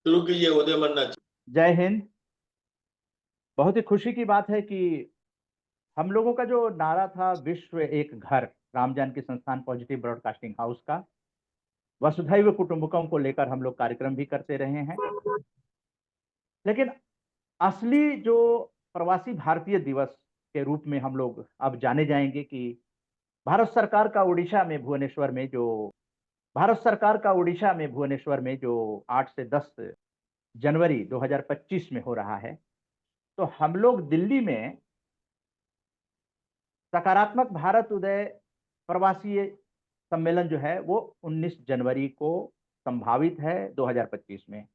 शुरू कीजिए उदय मन्ना जी। जय हिंद। बहुत ही खुशी की बात है कि हम लोगों का जो नारा था विश्व एक घर, राम जानकी संस्थान पॉजिटिव ब्रॉडकास्टिंग हाउस का वसुधैव कुटुंबकम को लेकर हम लोग कार्यक्रम भी करते रहे हैं। लेकिन असली जो प्रवासी भारतीय दिवस के रूप में हम लोग अब जाने जाएंगे कि भारत सरकार का उड़ीसा में भुवनेश्वर में जो भारत सरकार का उड़ीसा में भुवनेश्वर में जो 8 से 10 जनवरी 2025 में हो रहा है, तो हम लोग दिल्ली में सकारात्मक भारत उदय प्रवासी सम्मेलन जो है वो 19 जनवरी को संभावित है 2025 में।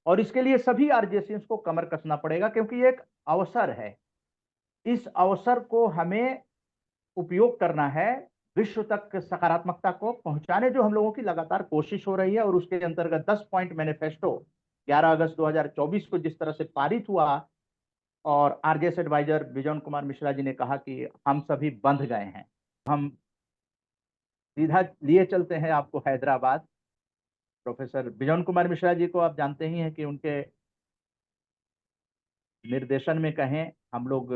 और इसके लिए सभी आरजेसीएस को कमर कसना पड़ेगा, क्योंकि ये एक अवसर है। इस अवसर को हमें उपयोग करना है विश्व तक सकारात्मकता को पहुंचाने, जो हम लोगों की लगातार कोशिश हो रही है। और उसके अंतर्गत 10 पॉइंट मैनिफेस्टो 11 अगस्त 2024 को जिस तरह से पारित हुआ, और आरजेएस एडवाइजर बिजन कुमार मिश्रा जी ने कहा कि हम सभी बंध गए हैं, हम सीधा लिए चलते हैं आपको हैदराबाद। प्रोफेसर बिजन कुमार मिश्रा जी को आप जानते ही हैं कि उनके निर्देशन में कहें हम लोग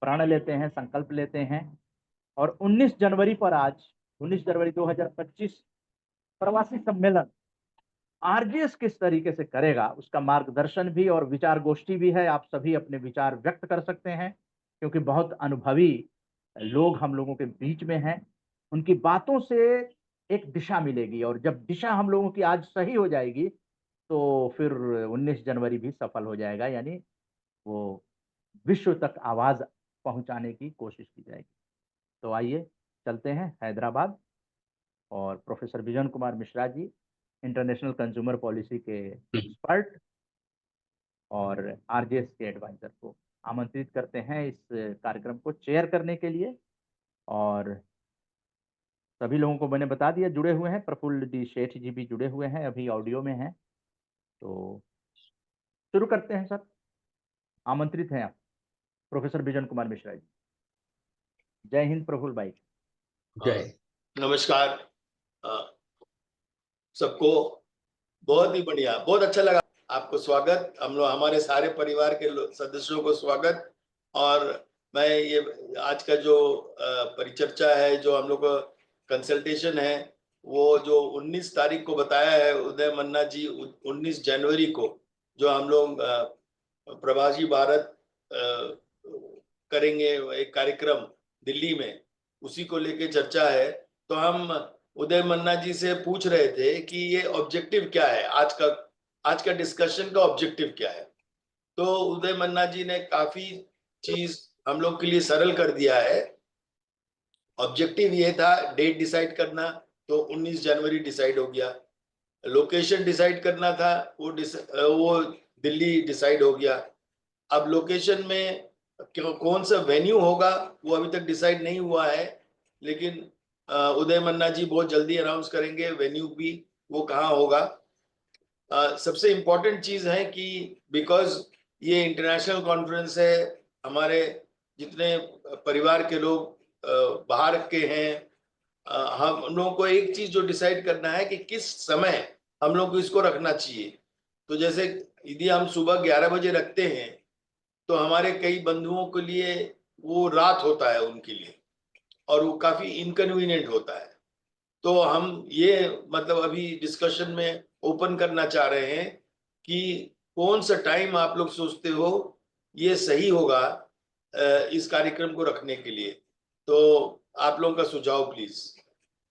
प्रण लेते हैं, संकल्प लेते हैं। और 19 जनवरी पर, आज 19 जनवरी 2025 प्रवासी सम्मेलन आरजेएस किस तरीके से करेगा उसका मार्गदर्शन भी और विचार गोष्ठी भी है। आप सभी अपने विचार व्यक्त कर सकते हैं, क्योंकि बहुत अनुभवी लोग हम लोगों के बीच में हैं। उनकी बातों से एक दिशा मिलेगी, और जब दिशा हम लोगों की आज सही हो जाएगी तो फिर 19 जनवरी भी सफल हो जाएगा, यानी वो विश्व तक आवाज पहुंचाने की कोशिश की जाएगी। तो आइए चलते हैं हैदराबाद, और प्रोफेसर बिजन Kumar Mishra ji, international consumer policy के एक्सपर्ट और आरजेएस के एडवाइजर, को आमंत्रित करते हैं इस कार्यक्रम को चेयर करने के लिए। और सभी लोगों को मैंने बता दिया जुड़े हुए हैं, प्रफुल्ल डी शेठ जी भी जुड़े हुए हैं, अभी ऑडियो में हैं। तो शुरू करते हैं सर, आमंत्रित हैं आप प्रोफेसर बिजन कुमार मिश्रा जी। जय हिंद प्रफुल्ल भाई। जय। नमस्कार सबको। बहुत ही बढ़िया, बहुत अच्छा लगा आपको। स्वागत, हम लोग हमारे सारे परिवार के सदस्यों को स्वागत। और मैं ये आज का जो परिचर्चा है, जो हम लोग का कंसल्टेशन है, वो जो 19 तारीख को बताया है उदय मन्ना जी, 19 जनवरी को जो हम लोग प्रवासी भारत करेंगे एक कार्यक्रम दिल्ली में, उसी को लेके चर्चा है। तो हम उदय मन्ना जी से पूछ रहे थे कि ये ऑब्जेक्टिव क्या है, आज का डिस्कशन का ऑब्जेक्टिव क्या है। तो उदय मन्ना जी ने काफी चीज हम लोग के लिए सरल कर दिया है। ऑब्जेक्टिव ये था डेट डिसाइड करना, तो 19 जनवरी डिसाइड हो गया। लोकेशन डिसाइड करना था, वो दिल्ली डिसाइड हो गया। अब लोकेशन में कौन सा वेन्यू होगा वो अभी तक डिसाइड नहीं हुआ है, लेकिन उदय मन्ना जी बहुत जल्दी अनाउंस करेंगे वेन्यू भी, वो कहाँ होगा। सबसे इम्पोर्टेंट चीज है कि बिकॉज ये इंटरनेशनल कॉन्फ्रेंस है, हमारे जितने परिवार के लोग बाहर के हैं, हम लोगों को एक चीज जो डिसाइड करना है कि किस समय हम लोग को इसको रखना चाहिए। तो जैसे यदि हम सुबह 11 बजे रखते हैं तो हमारे कई बंधुओं के लिए वो रात होता है उनके लिए, और वो काफी इनकन्वीनियंट होता है। तो हम ये मतलब अभी डिस्कशन में ओपन करना चाह रहे हैं कि कौन सा टाइम आप लोग सोचते हो ये सही होगा इस कार्यक्रम को रखने के लिए। तो आप लोगों का सुझाव प्लीज।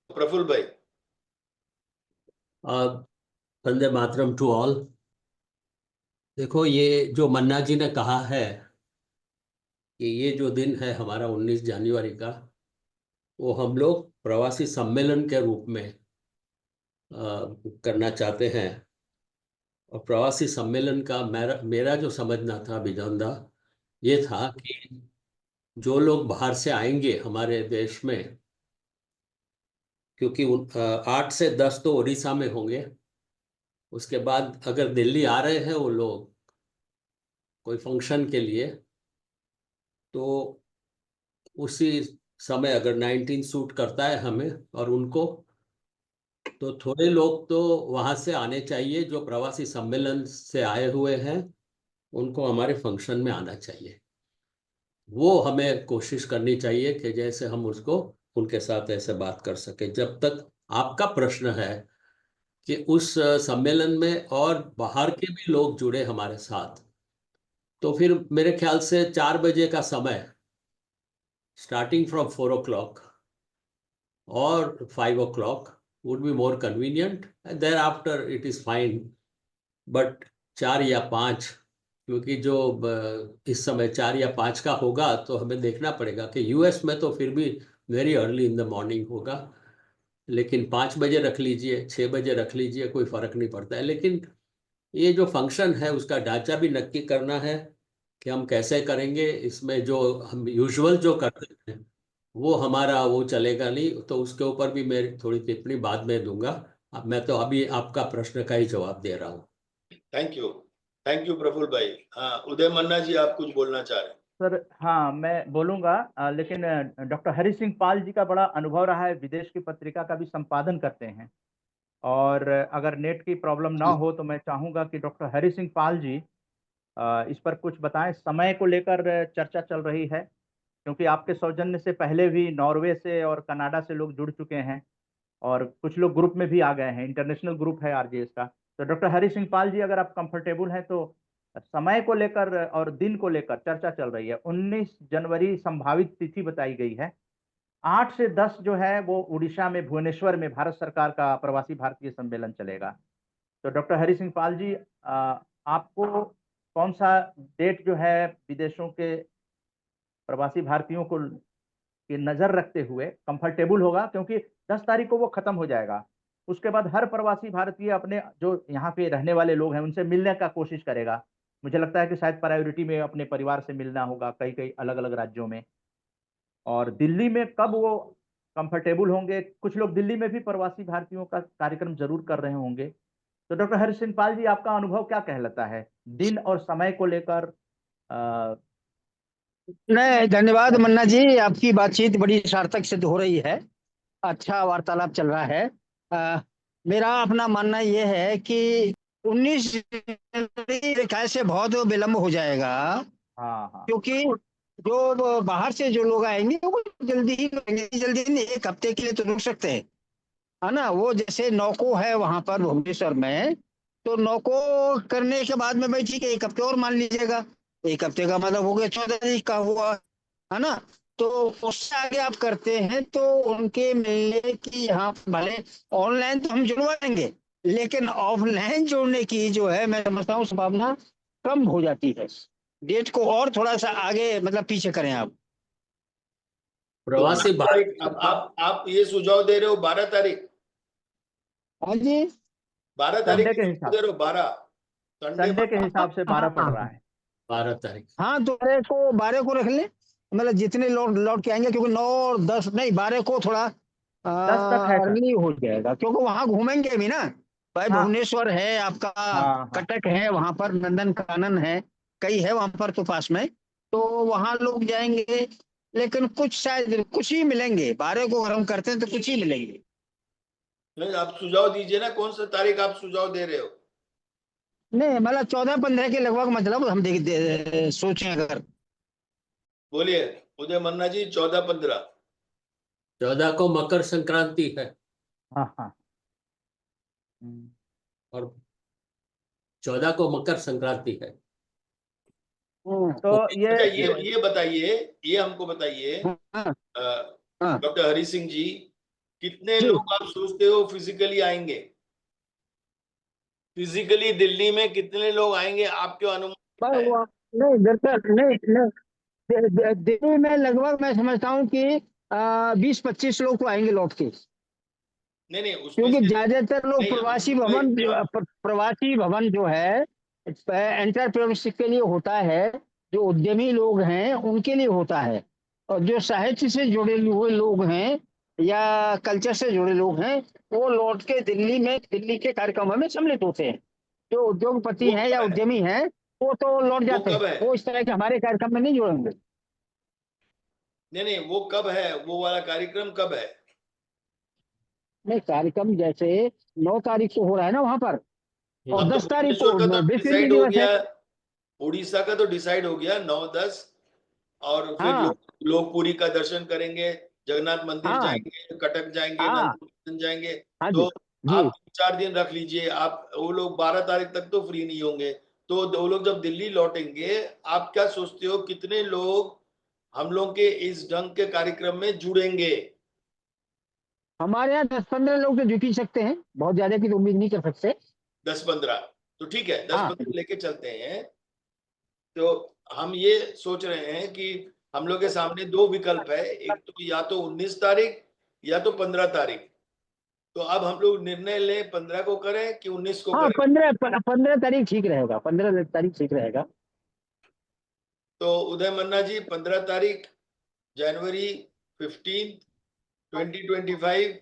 प्रफुल्ल भाई। Vande Mataram to all. देखो, ये जो मन्ना जी ने कहा है कि ये जो दिन है हमारा 19 जनवरी का, वो हम लोग प्रवासी सम्मेलन के रूप में करना चाहते हैं। और प्रवासी सम्मेलन का मेरा मेरा जो समझना था बिजौंदा, ये था कि जो लोग बाहर से आएंगे हमारे देश में, क्योंकि 8 से 10 तो उड़ीसा में होंगे, उसके बाद अगर दिल्ली आ रहे हैं वो लोग कोई फंक्शन के लिए, तो उसी समय अगर 19 सूट करता है हमें और उनको, तो थोड़े लोग तो वहां से आने चाहिए, जो प्रवासी सम्मेलन से आए हुए हैं उनको हमारे फंक्शन में आना चाहिए। वो हमें कोशिश करनी चाहिए कि जैसे हम उसको उनके साथ ऐसे बात कर सके। जब तक आपका प्रश्न है कि उस सम्मेलन में और बाहर के भी लोग जुड़े हमारे साथ, तो फिर मेरे ख्याल से 4 बजे का समय, starting from 4 o'clock or 5 o'clock would be more convenient, and thereafter it is fine. But 4 या 5, क्योंकि जो इस समय 4 या 5 का होगा तो हमें देखना पड़ेगा कि यूएस में तो फिर भी very early in the morning होगा, लेकिन 5 बजे रख लीजिए, 6 बजे रख लीजिए, कोई फर्क नहीं पड़ता है। लेकिन ये जो फंक्शन है उसका ढांचा भी नक्की करना है कि हम कैसे करेंगे। इसमें जो हम यूजुअल जो करते हैं वो हमारा वो चलेगा नहीं, तो उसके ऊपर भी मैं थोड़ी टिप्पणी बाद में दूंगा। अब मैं तो अभी आपका प्रश्न का ही जवाब दे रहा हूँ। थैंक यू प्रफुल्ल भाई। हाँ, उदय मन्ना जी आप कुछ बोलना चाह रहे हैं? सर हाँ, मैं बोलूंगा, लेकिन डॉक्टर हरि सिंह पाल जी का बड़ा अनुभव रहा है, विदेश की पत्रिका का भी संपादन करते हैं। और अगर नेट की प्रॉब्लम ना हो तो मैं चाहूंगा कि डॉक्टर हरि सिंह पाल जी इस पर कुछ बताएं। समय को लेकर चर्चा चल रही है, क्योंकि आपके सौजन्य से पहले भी नॉर्वे से और कनाडा से लोग जुड़ चुके हैं, और कुछ लोग ग्रुप में भी आ गए हैं, इंटरनेशनल ग्रुप है आरजेएस का। तो डॉक्टर हरि सिंह पाल जी, अगर आप कंफर्टेबल हैं तो समय को लेकर और दिन को लेकर चर्चा चल रही है। 19 जनवरी संभावित तिथि बताई गई है। 8 से 10 जो है वो उड़ीसा में भुवनेश्वर में भारत सरकार का प्रवासी भारतीय सम्मेलन चलेगा। तो डॉक्टर हरि सिंह पाल जी, आपको कौन सा डेट जो है विदेशों के प्रवासी भारतीयों को की नजर रखते हुए कंफर्टेबल होगा, क्योंकि 10 तारीख को वो खत्म हो जाएगा। उसके बाद हर प्रवासी भारतीय अपने जो यहाँ पे रहने वाले लोग हैं उनसे मिलने का कोशिश करेगा। मुझे लगता है कि शायद प्रायोरिटी में अपने परिवार से मिलना होगा कई कई अलग अलग राज्यों में। और दिल्ली में कब वो कंफर्टेबल होंगे, कुछ लोग दिल्ली में भी प्रवासी भारतीयों का कार्यक्रम जरूर कर रहे होंगे। तो डॉक्टर हरिसिंह पाल जी, आपका अनुभव क्या कहलाता है दिन और समय को लेकर? अ, नहीं, धन्यवाद मन्ना जी, आपकी बातचीत बड़ी सार्थक सिद्ध हो रही है। अच्छा वार्तालाप चल रहा है। अ, मेरा अपना मानना यह है कि 19 जनवरी कैसे बहुत विलंब हो जाएगा, हाँ हाँ क्योंकि जो बाहर से जो लोग आएंगे वो जल्दी ही जल्दी नहीं, 1 हफ्ते के लिए तो रुक सकते हैं, है ना। वो जैसे नौको है वहां पर भुवनेश्वर में, तो नौको करने के बाद में भाई ठीक है 1 हफ्ते और मान लीजिएगा। 1 हफ्ते का मतलब हो गया 14 तारीख का हुआ, है ना। तो उससे आगे आप करते हैं तो उनके मिलने की यहाँ भले ऑनलाइन तो हम जुड़वा देंगे, लेकिन ऑफलाइन जोड़ने की जो है मैं समझता हूँ संभावना कम हो जाती है। डेट को और थोड़ा सा आगे मतलब पीछे करें आप। तो प्रवासी 12 तारीख, भारत आप ये सुझाव दे रहे हो 12 तारीख? हाँ जी, 12 तारीख संडे की के सुझाव हिसाब दे रहे हो? 12 संडे संडे के 12। हिसाब से 12 पड़ रहा हाँ है। 12 तारीख। हाँ, तो 12 को रख लें, मतलब जितने लौट लौट के आएंगे, क्योंकि 9 और 10 नहीं, 12 को थोड़ा 10 तक है सर। अर्ली हो जाएगा, क्योंकि वहां घूमेंगे भी ना भाई। हाँ भुवनेश्वर है आपका, हाँ हाँ कटक है वहां पर, नंदन कानन है, कई है वहां पर तो पास में, तो वहां लोग जाएंगे। लेकिन कुछ शायद कुछ ही मिलेंगे, 12 को अगर हम करते हैं तो कुछ ही मिलेंगे। नहीं, आप सुझाव दीजिए ना, कौन सा तारीख आप सुझाव दे रहे हो? नहीं मतलब 14-15 के लगभग, मतलब हम सोचें अगर। बोलिए उदय मन्ना जी। 14-15। 14 को मकर संक्रांति है, हाँ हाँ। हम्म। और 14 को मकर संक्रांति है। तो वो अच्छा, ये ये बताइए, ये हमको बताइए हाँ हाँ डॉक्टर हरि सिंह जी, कितने जी। लोग आप सोचते हो फिजिकली आएंगे? फिजिकली दिल्ली में कितने लोग आएंगे आपके अनुमान है? नहीं दरअसल नहीं नहीं, दिल्ली में लगभग मैं समझता हूँ कि 20-25 लोग तो आएंगे लौट के, नहीं नहीं, उसमें क्योंकि से ज्यादातर लोग नहीं, प्रवासी भवन जो है एंटरप्रेन्योरशिप के लिए होता है, जो उद्यमी लोग हैं उनके लिए होता है, और जो साहित्य से जुड़े हुए लोग हैं या कल्चर से जुड़े लोग हैं वो लौट के दिल्ली में, दिल्ली के कार्यक्रमों में सम्मिलित होते हैं। जो उद्योगपति वो हैं या कब है? उद्यमी हैं वो तो लौट वो जाते हैं, कब है? वो इस तरह के हमारे कार्यक्रम में नहीं जुड़ेंगे। नहीं नहीं, वो कब है? वो वाला कार्यक्रम कब है? में कार्यक्रम जैसे 9 तारीख को हो रहा है ना वहां पर, और अब तो 10 तारीख भुवनेश्वर को का तो विश्व हिंदी डिसाइड हो दिवस है। गया, उड़ीसा का तो डिसाइड हो गया 9-10, और फिर हाँ लोग पुरी का दर्शन करेंगे, जगन्नाथ मंदिर हाँ जाएंगे, कटक जाएंगे, हाँ नंदन जाएंगे। हाँ जी तो जी। आप 4 दिन रख लीजिए, आप वो लोग 12 तारीख तक तो फ्री नहीं होंगे। तो वो लोग जब दिल्ली लौटेंगे, आप क्या सोचते हो कितने लोग हम लोग के इस ढंग के कार्यक्रम में जुड़ेंगे? हमारे यहाँ 10-15 लोग तो जुट ही सकते हैं, बहुत ज्यादा की तो उम्मीद नहीं कर सकते। 10-15 तो ठीक है, दस हाँ पंद्रह लेके चलते हैं। तो हम ये सोच रहे हैं कि हम लोग के सामने 2 विकल्प है, एक तो या तो 19 तारीख या तो 15 तारीख। तो अब हम लोग निर्णय लें 15 को करें कि 19 को हाँ, करें। 15 तारीख ठीक रहेगा, 15 तारीख ठीक रहेगा। तो उदय मन्ना जी, 15 तारीख जनवरी 15, 2025,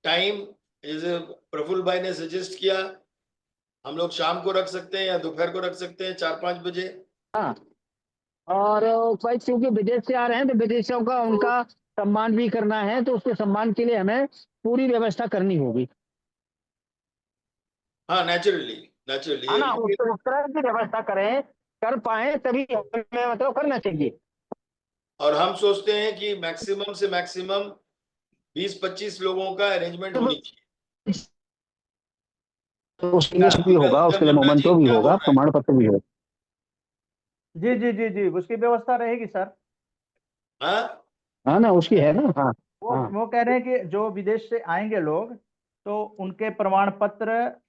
टाइम जैसे प्रफुल्ल भाई ने सजेस्ट किया, हम लोग शाम को रख सकते हैं या दोपहर को रख सकते हैं 4-5 बजे। हाँ, और भाई क्योंकि विदेश से आ रहे हैं तो विदेशियों का उनका सम्मान भी करना है, तो उसके सम्मान के लिए हमें पूरी व्यवस्था करनी होगी, हाँ, नेचुरली नेचुरली। है ना। उस तरह की व्यवस्था करें, कर पाए तभी हमें मतलब करना चाहिए। और हम सोचते हैं कि मैक्सिमम से मैक्सिमम 20-25 लोगों का अरेंजमेंट होनी चाहिए। तो उसके लिए भी उदय होगा, उदय उसके लिए मन्ना जी मोमेंटो भी क्या बोल होगा, रहे हैं? प्रमाण पत्र भी होगा। जी जी जी जी, उसकी व्यवस्था रहेगी सर। हाँ, हाँ ना, उसकी है ना। हाँ हाँ वो कह रहे हैं कि जो विदेश से आएंगे लोग, तो उनके प्रमाण पत्र,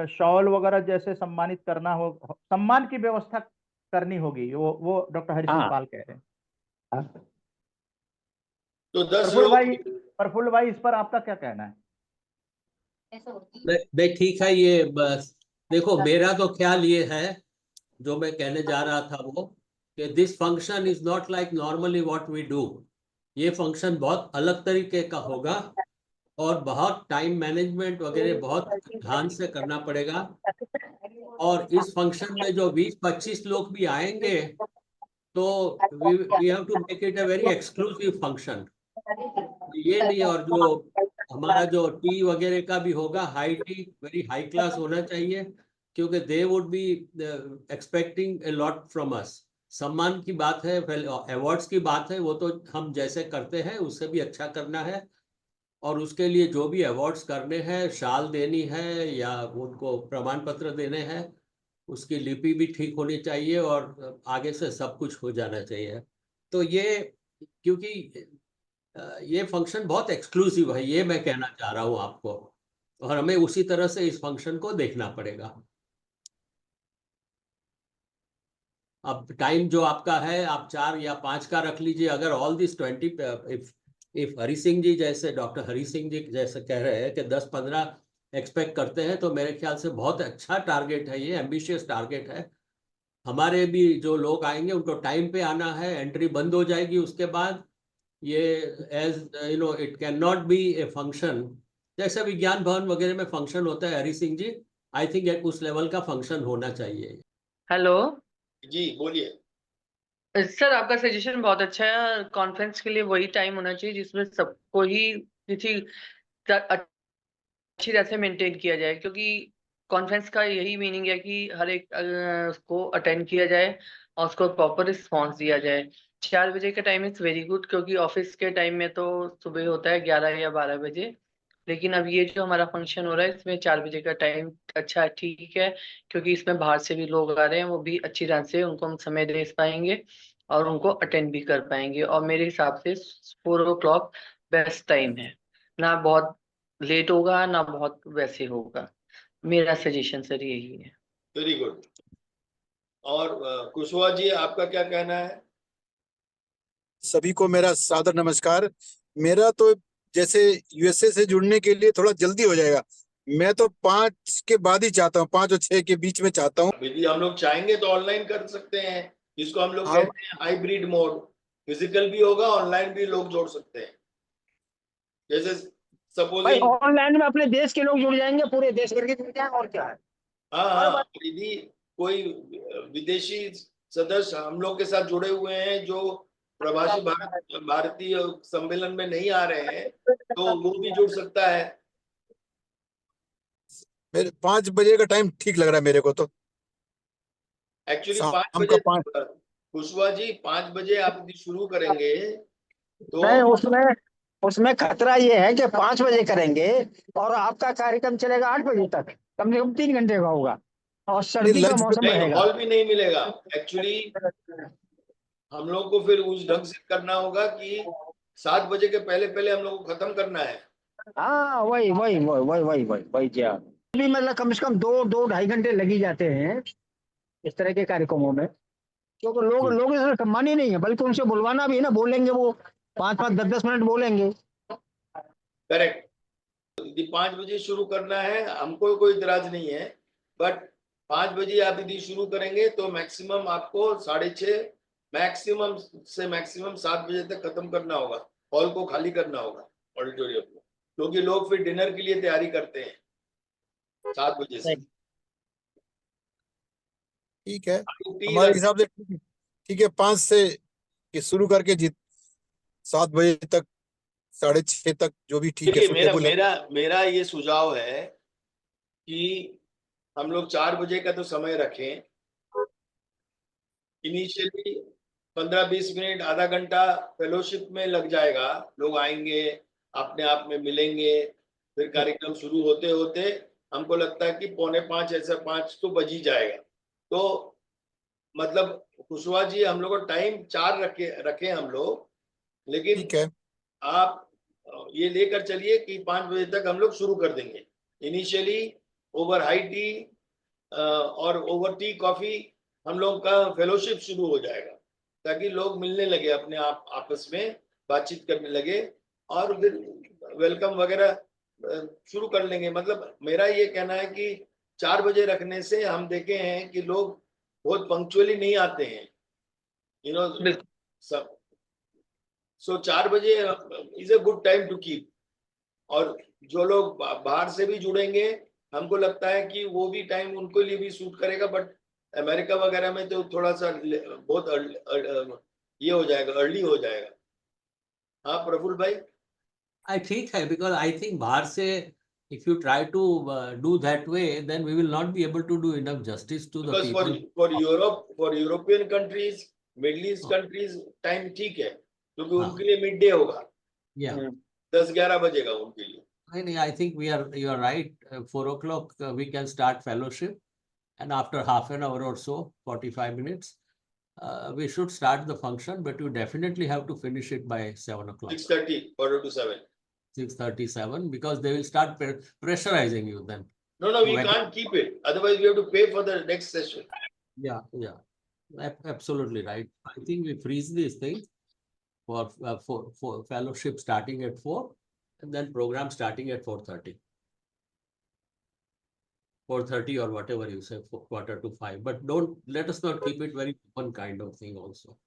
शॉल वगैरह जैसे सम्मानित करना हो, सम्मान की व्यवस्था करनी होगी। वो डॉक्टर हरि सिंह हाँ पाल कह रहे हैं। हाँ। तो 10 प्रफुल्ल लोग। भाई, प्रफुल्ल भाई, इस पर आपका क्या कहना है? नहीं ठीक है, ये बस देखो, मेरा तो ख्याल ये है, जो मैं कहने जा रहा था वो, कि this function is not like normally what we do. ये फंक्शन बहुत अलग तरीके का होगा, और बहुत टाइम मैनेजमेंट वगैरह बहुत ध्यान से करना पड़ेगा। और इस फंक्शन में जो 20-25 लोग भी आएंगे, तो we have to make it a very exclusive function. ये नहीं, और जो हमारा जो टी वगैरह का भी होगा, high tea, very high class होना चाहिए, क्योंकि they would be expecting a lot from us. सम्मान की बात है, अवार्ड्स की बात है, वो तो हम जैसे करते हैं उससे भी अच्छा करना है। और उसके लिए जो भी अवार्ड्स करने हैं, शाल देनी है या उनको प्रमाण पत्र देने हैं, उसकी लिपि भी ठीक होनी चाहिए, और आगे से सब कुछ हो जाना चाहिए। तो ये, क्योंकि ये फंक्शन बहुत एक्सक्लूसिव है, ये मैं कहना चाह रहा हूँ आपको, और हमें उसी तरह से इस फंक्शन को देखना पड़ेगा। अब टाइम जो आपका है, आप 4 या 5 का रख लीजिए। अगर all this 20, if Hari Singh ji जैसे, डॉक्टर हरि सिंह जी जैसे कह रहे हैं कि 10-15 एक्सपेक्ट करते हैं, तो मेरे ख्याल से बहुत अच्छा टारगेट है, ये एम्बिशियस टारगेट है। हमारे भी जो लोग आएंगे उनको टाइम पे आना है, एंट्री बंद हो जाएगी उसके बाद। ये, as you know, it can not be a function जैसे विज्ञान भवन वगैरह में फंक्शन होता है, हरि सिंह जी। आई थिंक उस लेवल का फंक्शन होना चाहिए। हेलो जी बोलिए। सर, आपका सजेशन बहुत अच्छा है। कॉन्फ्रेंस के लिए वही टाइम होना चाहिए जिसमें सबको ही किसी अच्छी तरह से मेंटेन किया जाए, क्योंकि कॉन्फ्रेंस का यही मीनिंग है कि हर एक को अटेंड किया जाए और उसको प्रॉपर रिस्पॉन्स दिया जाए। 4 बजे का टाइम इज वेरी गुड, क्योंकि ऑफिस के टाइम में तो सुबह होता है 11 या 12 बजे। लेकिन अब ये जो हमारा फंक्शन हो रहा है इसमें 4 बजे का टाइम अच्छा ठीक है, क्योंकि इसमें बाहर से भी लोग आ रहे हैं, वो भी अच्छी तरह से उनको हम समय दे पाएंगे और उनको अटेंड भी कर पाएंगे। और मेरे हिसाब से 4 o'clock बेस्ट टाइम है, ना बहुत लेट होगा ना बहुत वैसे होगा। मेरा सजेशन सर यही है। Very good. और कुशवाहा जी, आपका क्या कहना है? सभी को मेरा सादर नमस्कार। मेरा तो जैसे यूएसए से जुड़ने के लिए थोड़ा जल्दी हो जाएगा, मैं तो 5 के बाद ही चाहता हूँ, 5 और 6 के बीच में चाहता हूँ। यदि हम लोग चाहेंगे तो ऑनलाइन कर सकते हैं, जिसको हम लोग हाँ, कहते हैं हाइब्रिड मोड। फिजिकल भी होगा, ऑनलाइन भी लोग जोड़ सकते हैं। जैसे भाई सपोजिंग, ऑनलाइन में अपने देश के लोग जुड़ जाएंगे, पूरे देश भर के जुड़ जाएंगे, और क्या है। हाँ और हाँ, यदि कोई विदेशी सदस्य हम लोग के साथ जुड़े हुए हैं जो प्रवासी भारतीय सम्मेलन में नहीं आ रहे हैं तो वो भी जुड़ सकता है। मेरे 5 बजे का टाइम ठीक लग रहा है मेरे को तो। एक्चुअली 5 शाम बजे का 5 कुशवाहा जी 5 बजे आप यदि शुरू करेंगे तो नहीं, उसमें उसमें खतरा ये है कि 5 बजे करेंगे और आपका कार्यक्रम चलेगा 8 बजे तक, कम से कम 3 घंटे का होगा और सर्दी का लंच मौसम नहीं, रहेगा। हॉल भी नहीं मिलेगा। एक्चुअली हम लोग को फिर उस ढंग से करना होगा कि 7 बजे के पहले पहले हम लोग को खत्म करना है। हाँ, वही वही वही वही वही वही वही जी हाँ। अभी मतलब कम से कम 2-2 ढाई घंटे लग ही जाते हैं इस तरह के कार्यक्रमों में, क्योंकि लोग जी। लोग इसमें सम्मान ही नहीं है, बल्कि उनसे बुलवाना भी है ना, बोलेंगे वो 5-5 10-10 मिनट बोलेंगे। करेक्ट। यदि 5 बजे शुरू करना है हमको कोई इतराज नहीं है, बट 5 बजे आप यदि शुरू करेंगे तो मैक्सिमम आपको 6:30 मैक्सिमम से मैक्सिमम 7 बजे तक खत्म करना होगा। हॉल को खाली करना होगा, ऑडिटोरियम को, क्योंकि लोग फिर डिनर के लिए तैयारी करते हैं 7 बजे से। ठीक है, टी हमारे हिसाब से ठीक है 5 से कि शुरू करके 7 बजे तक 6:30 तक जो भी ठीक है देखिए, मेरा सुटेबल है। मेरा मेरा ये सुझाव है कि हम लोग 4 बजे का तो समय रखें। इनिशियली 15-20 मिनट आधा घंटा फेलोशिप में लग जाएगा, लोग आएंगे, अपने आप में मिलेंगे, फिर कार्यक्रम शुरू होते होते हमको लगता है कि 4:45 ऐसा 5 तो बज ही जाएगा। तो मतलब कुशवाहा जी हम लोग को टाइम 4 रखे हम लोग, लेकिन ठीक है, आप ये लेकर चलिए कि 5 बजे तक हम लोग शुरू कर देंगे। इनिशियली ओवर हाई टी और ओवर टी कॉफी हम लोग का फेलोशिप शुरू हो जाएगा, ताकि लोग मिलने लगे, अपने आप आपस में बातचीत करने लगे और फिर वेलकम वगैरह शुरू कर लेंगे। मतलब मेरा ये कहना है कि 4 बजे रखने से हम देखे हैं कि लोग बहुत पंक्चुअली नहीं आते हैं, यू नो बिल्कुल। सब। सो 4 बजे is a good time to keep. और जो लोग बाहर से भी जुड़ेंगे, हमको लगता है कि वो भी टाइम उनको लिए भी सूट करेगा, बट अमेरिका वगैरह में तो थोड़ा सा बहुत ये हो जाएगा, अर्ली हो जाएगा। हाँ प्रफुल्ल भाई। ठीक है, because I think बाहर से if you try to do that way, then we will not be able to do enough justice to the because people. For Europe, for European countries, middle east countries time ठीक है, क्योंकि हाँ। उनके लिए mid day होगा, Yeah. 10-11 बजेगा उनके लिए। I think you are right. 4 o'clock we can start fellowship, and after half an hour or so, 45 minutes, we should start the function. But you definitely have to finish it by 7 o'clock. 6:30, 6:45. 6:37, because they will start pressurizing you then. No, we can't keep it. Otherwise, we have to pay for the next session. Yeah. Absolutely right. I think we freeze these things for fellowship starting at 4, and then program starting at 4:30. 4:30 or whatever you say, 4:45. But let us not keep it very open kind of thing also.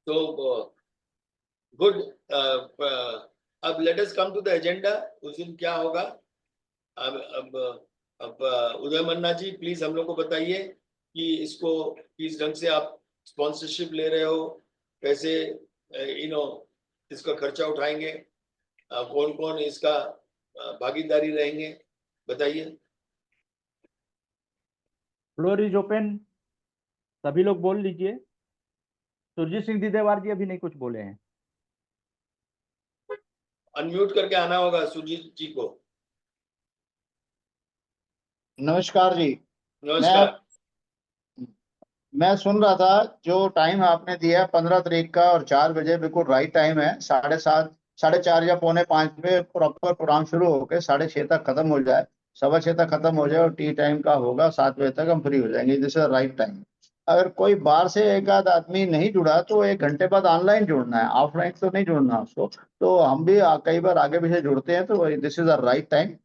So good. अब let us come to the agenda. उस दिन क्या होगा? अब उदय मन्ना जी please हम लोग को बताइए कि इसको किस ढंग से आप स्पॉन्सरशिप ले रहे हो, कैसे इसका खर्चा उठाएंगे, कौन कौन इसका भागीदारी रहेंगे, बताइए। फ्लोर इज ओपन, सभी लोग बोल लीजिए। सुरजीत सिंह दिदेवार जी अभी नहीं कुछ बोले हैं। अनम्यूट करके आना होगा सुरजीत जी को। नमस्कार जी। नमस्कार। मैं सुन रहा था जो टाइम आपने दिया है 15 तारीख का, और 4 बजे बिल्कुल राइट टाइम है। 7:30 4:30 या 4:45 में प्रॉपर प्रोग्राम शुरू होकर 6:30 तक खत्म हो जाए, 6:15 तक खत्म हो जाए और टी टाइम का होगा 7 बजे तक हम फ्री हो जाएंगे। This is right time. अगर कोई बाहर से एक आध आदमी नहीं जुड़ा तो 1 घंटे बाद ऑनलाइन जुड़ना है, ऑफलाइन तो नहीं जुड़ना उसको। तो हम भी कई बार आगे पीछे जुड़ते हैं, तो this is the right time.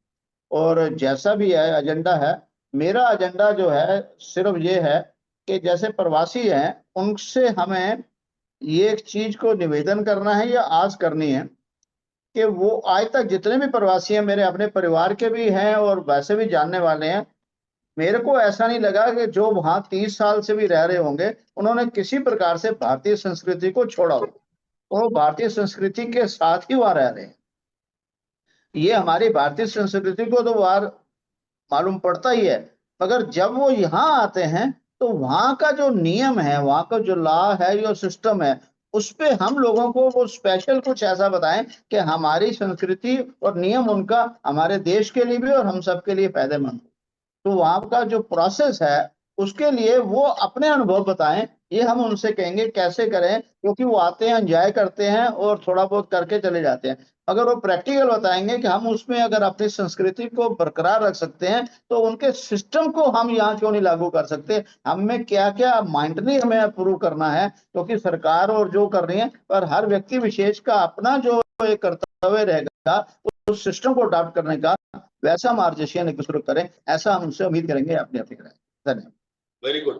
और जैसा भी है एजेंडा है, मेरा एजेंडा जो है सिर्फ ये है कि जैसे प्रवासी हैं उनसे हमें ये एक चीज को निवेदन करना है या आस करनी है कि वो आज तक जितने भी प्रवासी हैं, मेरे अपने परिवार के भी हैं और वैसे भी जानने वाले हैं, मेरे को ऐसा नहीं लगा कि जो वहां 30 साल से भी रह रहे होंगे उन्होंने किसी प्रकार से भारतीय संस्कृति को छोड़ा हो। वो भारतीय संस्कृति के साथ ही वहां रह रहे हैं। ये हमारी भारतीय संस्कृति को तो वहां मालूम पड़ता ही है, मगर जब वो यहाँ आते हैं तो वहां का जो नियम है, वहां का जो लॉ है, जो सिस्टम है, उस पे हम लोगों को वो स्पेशल कुछ ऐसा बताएं कि हमारी संस्कृति और नियम उनका हमारे देश के लिए भी और हम सबके लिए फायदेमंद। तो वहां का जो प्रोसेस है उसके लिए वो अपने अनुभव बताएं, ये हम उनसे कहेंगे कैसे करें, क्योंकि वो आते हैं, एंजॉय करते हैं और थोड़ा बहुत करके चले जाते हैं। अगर वो प्रैक्टिकल बताएंगे कि हम उसमें अगर अपनी संस्कृति को बरकरार रख सकते हैं तो उनके सिस्टम को हम यहाँ क्यों नहीं लागू कर सकते, हमें क्या क्या माइंडली हमें अप्रूव करना है, क्योंकि सरकार और जो कर रही है, पर हर व्यक्ति विशेष का अपना जो एक कर्तव्य रहेगा उस सिस्टम को अडॉप्ट करने का, वैसा मार्गदर्शन एक दूसरे करें, ऐसा हम उनसे उम्मीद करेंगे। अपनी अपनी करें। धन्यवाद। Very good,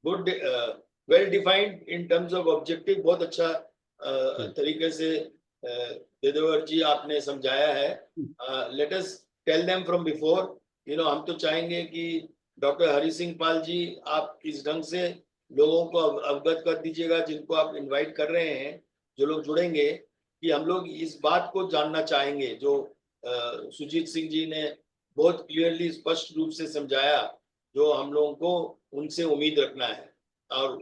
good, well defined in terms of objective. बहुत अच्छा तरीके से देवेंद्र जी आपने समझाया है। Let us tell them from before, हम तो चाहेंगे कि डॉक्टर हरि सिंह पाल जी आप इस ढंग से लोगों को अवगत कर दीजिएगा, जिनको आप इनवाइट कर रहे हैं, जो लोग जुड़ेंगे, कि हम लोग इस बात को जानना चाहेंगे जो सुजीत सिंह जी ने बहुत क्लियरली स्पष्ट रूप से समझाया, जो हम लोगों को उनसे उम्मीद रखना है। और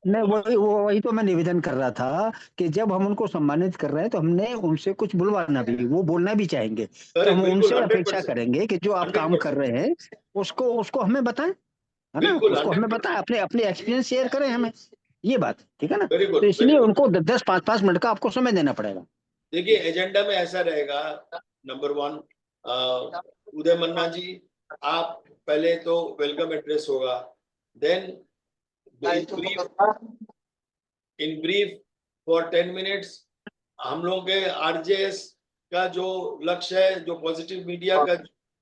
नहीं, वही तो मैं निवेदन कर रहा था कि जब हम उनको सम्मानित कर रहे हैं तो हमने उनसे कुछ बुलवाना भी, वो बोलना भी चाहेंगे, तो हम उनसे अपेक्षा करेंगे कि जो आप काम कर रहे हैं उसको हमें बताएं, है ना, उसको हमें बताएं, अपने एक्सपीरियंस शेयर करें हमें, ये बात ठीक है ना। तो इसलिए उनको 10-5 मिनट का आपको समय देना पड़ेगा। देखिए, एजेंडा में ऐसा रहेगा, नंबर 1, उदय मन्ना जी आप पहले तो वेलकम एड्रेस होगा, then in brief for 10 minutes हम लोग के आरजेएस का जो लक्ष्य है, जो पॉजिटिव मीडिया का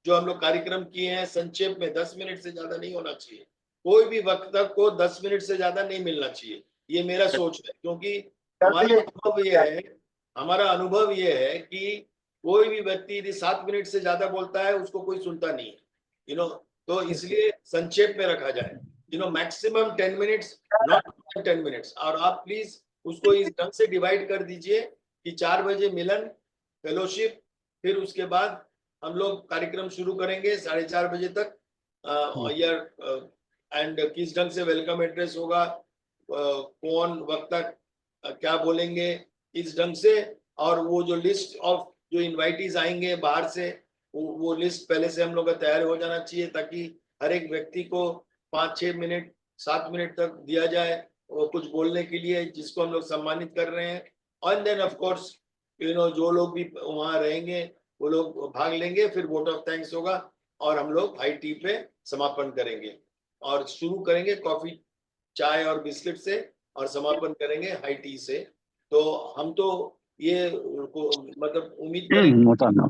जो हम लोग कार्यक्रम किए हैं, संक्षेप में 10 मिनट से ज्यादा नहीं होना चाहिए। कोई भी वक्ता को 10 मिनट से ज्यादा नहीं मिलना चाहिए, ये मेरा सोच है। क्योंकि हमारा अनुभव ये है कि कोई भी व्यक्ति यदि 7 मिनट से ज्यादा बोलता है उसको कोई सुनता नहीं है, तो इसलिए संक्षेप में रखा जाए, मैक्सिमम 10 मिनट्स, नॉट 10 मिनट्स। और आप प्लीज उसको इस ढंग से डिवाइड कर दीजिए कि 4 बजे मिलन फेलोशिप, फिर उसके बाद हम लोग कार्यक्रम शुरू करेंगे 4:30 बजे तक, एंड किस ढंग से वेलकम एड्रेस होगा, कौन वक्ता क्या बोलेंगे, इस ढंग से। और वो जो लिस्ट ऑफ जो इनवाइटीज आएंगे बाहर से, वो लिस्ट पहले से हम लोग का तैयार हो जाना चाहिए, ताकि हर एक व्यक्ति को 5-6 मिनट 7 मिनट तक दिया जाए वो कुछ बोलने के लिए, जिसको हम लोग सम्मानित कर रहे हैं। और देन ऑफ कोर्स जो लोग भी वहां रहेंगे वो लोग भाग लेंगे, फिर वोट ऑफ थैंक्स होगा और हम लोग हाई टी पे समापन करेंगे, और शुरू करेंगे कॉफी चाय और बिस्किट से और समापन करेंगे हाई टी से। तो हम तो ये मतलब उम्मीद करेंगे।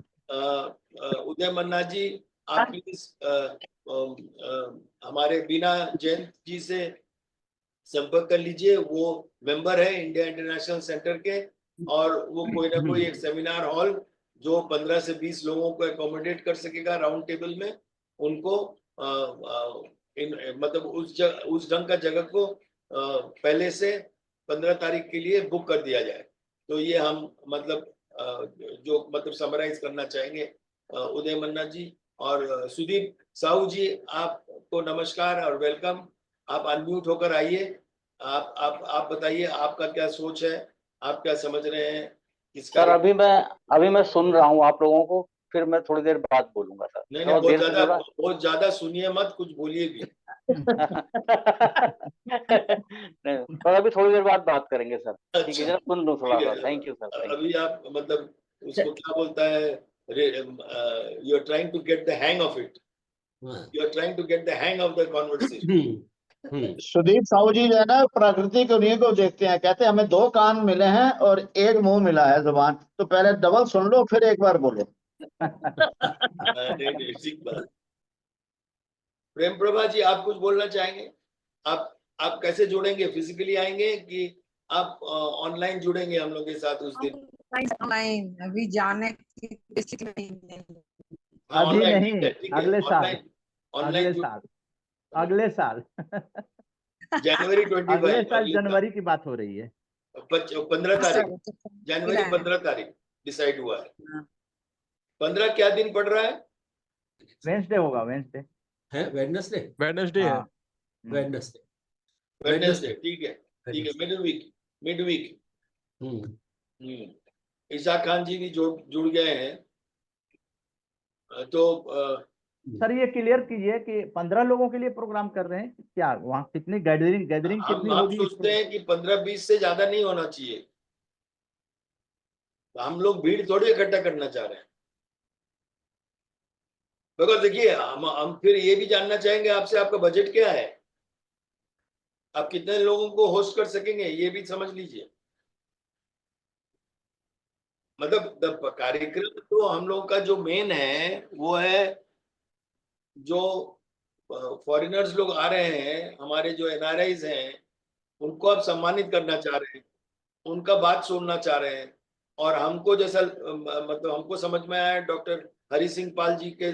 उदय मन्ना जी आप प्लीज हमारे बीना जैन जी से संपर्क कर लीजिए, वो मेंबर है इंडिया इंटरनेशनल सेंटर के, और वो कोई ना कोई एक सेमिनार हॉल जो 15 से 20 लोगों को एकोमोडेट कर सकेगा राउंड टेबल में, उनको मतलब उस ढंग का जगह को पहले से 15 तारीख के लिए बुक कर दिया जाए। तो ये हम मतलब जो मतलब समराइज करना चाहेंगे। उदय मन्ना जी और सुदीप साहू जी आपको नमस्कार और वेलकम। आप अनम्यूट होकर आइए, आप बताइए आपका क्या सोच है, आप क्या समझ रहे हैं किसका। सर अभी मैं सुन रहा हूँ आप लोगों को, फिर मैं थोड़ी देर बाद बोलूंगा सर। नहीं, बहुत ज्यादा सुनिए मत, कुछ बोलिए भी। सर अभी थोड़ी देर बाद बात करेंगे सर। ठीक है, जरा सुन लो थोड़ा सा। Thank you sir. अभी आप मतलब उसको क्या बोलता है, you are trying to get the hang of it, you are trying to get the hang of the conversation. Sudeep Sahu ji जो है ना, प्रकृति के उन्हीं को देखते हैं, कहते हैं हमें 2 कान मिले हैं और 1 मुंह मिला है, जुबान, तो पहले डबल सुन लो फिर एक बार बोलो। नहीं, ठीक बात। प्रेम प्रभा जी आप कुछ बोलना चाहेंगे? आप कैसे जुड़ेंगे? फिजिकली आएंगे कि आप ऑनलाइन जुड़ेंगे हम लोग के साथ उस दिन? ऑनलाइन, अभी जाने की स्थिति नहीं है। अभी नहीं, अगले साल। अगले साल, अगले साल जनवरी 25 अगले साल जनवरी की बात हो रही है। 15 तारीख, जनवरी 15 तारीख डिसाइड हुआ है। 15 क्या दिन पड़ रहा है? वेंसडे होगा, वेंसडे है, वेडनेसडे, वेडनेसडे है। वेडनेसडे, वेडनेसडे, ठीक है, ठीक है, मिड वीक। इशा खान जी भी जुड़ गए हैं। तो सर ये क्लियर कीजिए कि 15 लोगों के लिए प्रोग्राम कर रहे हैं क्या? वहाँ कितनी गैदरिंग कितनी हम होगी? सोचते हैं कि 15-20 से ज्यादा नहीं होना चाहिए। हम लोग भीड़ थोड़ी इकट्ठा करना चाह रहे हैं। बिकॉज देखिए, हम फिर ये भी जानना चाहेंगे आपसे, आपका बजट क्या है, आप कितने लोगों को होस्ट कर सकेंगे, ये भी समझ लीजिए। मतलब कार्यक्रम तो हम लोगों का जो मेन है वो है, जो फॉरेनर्स लोग आ रहे हैं, हमारे जो एनआरआईज हैं, उनको आप सम्मानित करना चाह रहे हैं, उनका बात सुनना चाह रहे हैं। और हमको जैसा मतलब हमको समझ में आया डॉक्टर हरि सिंह पाल जी के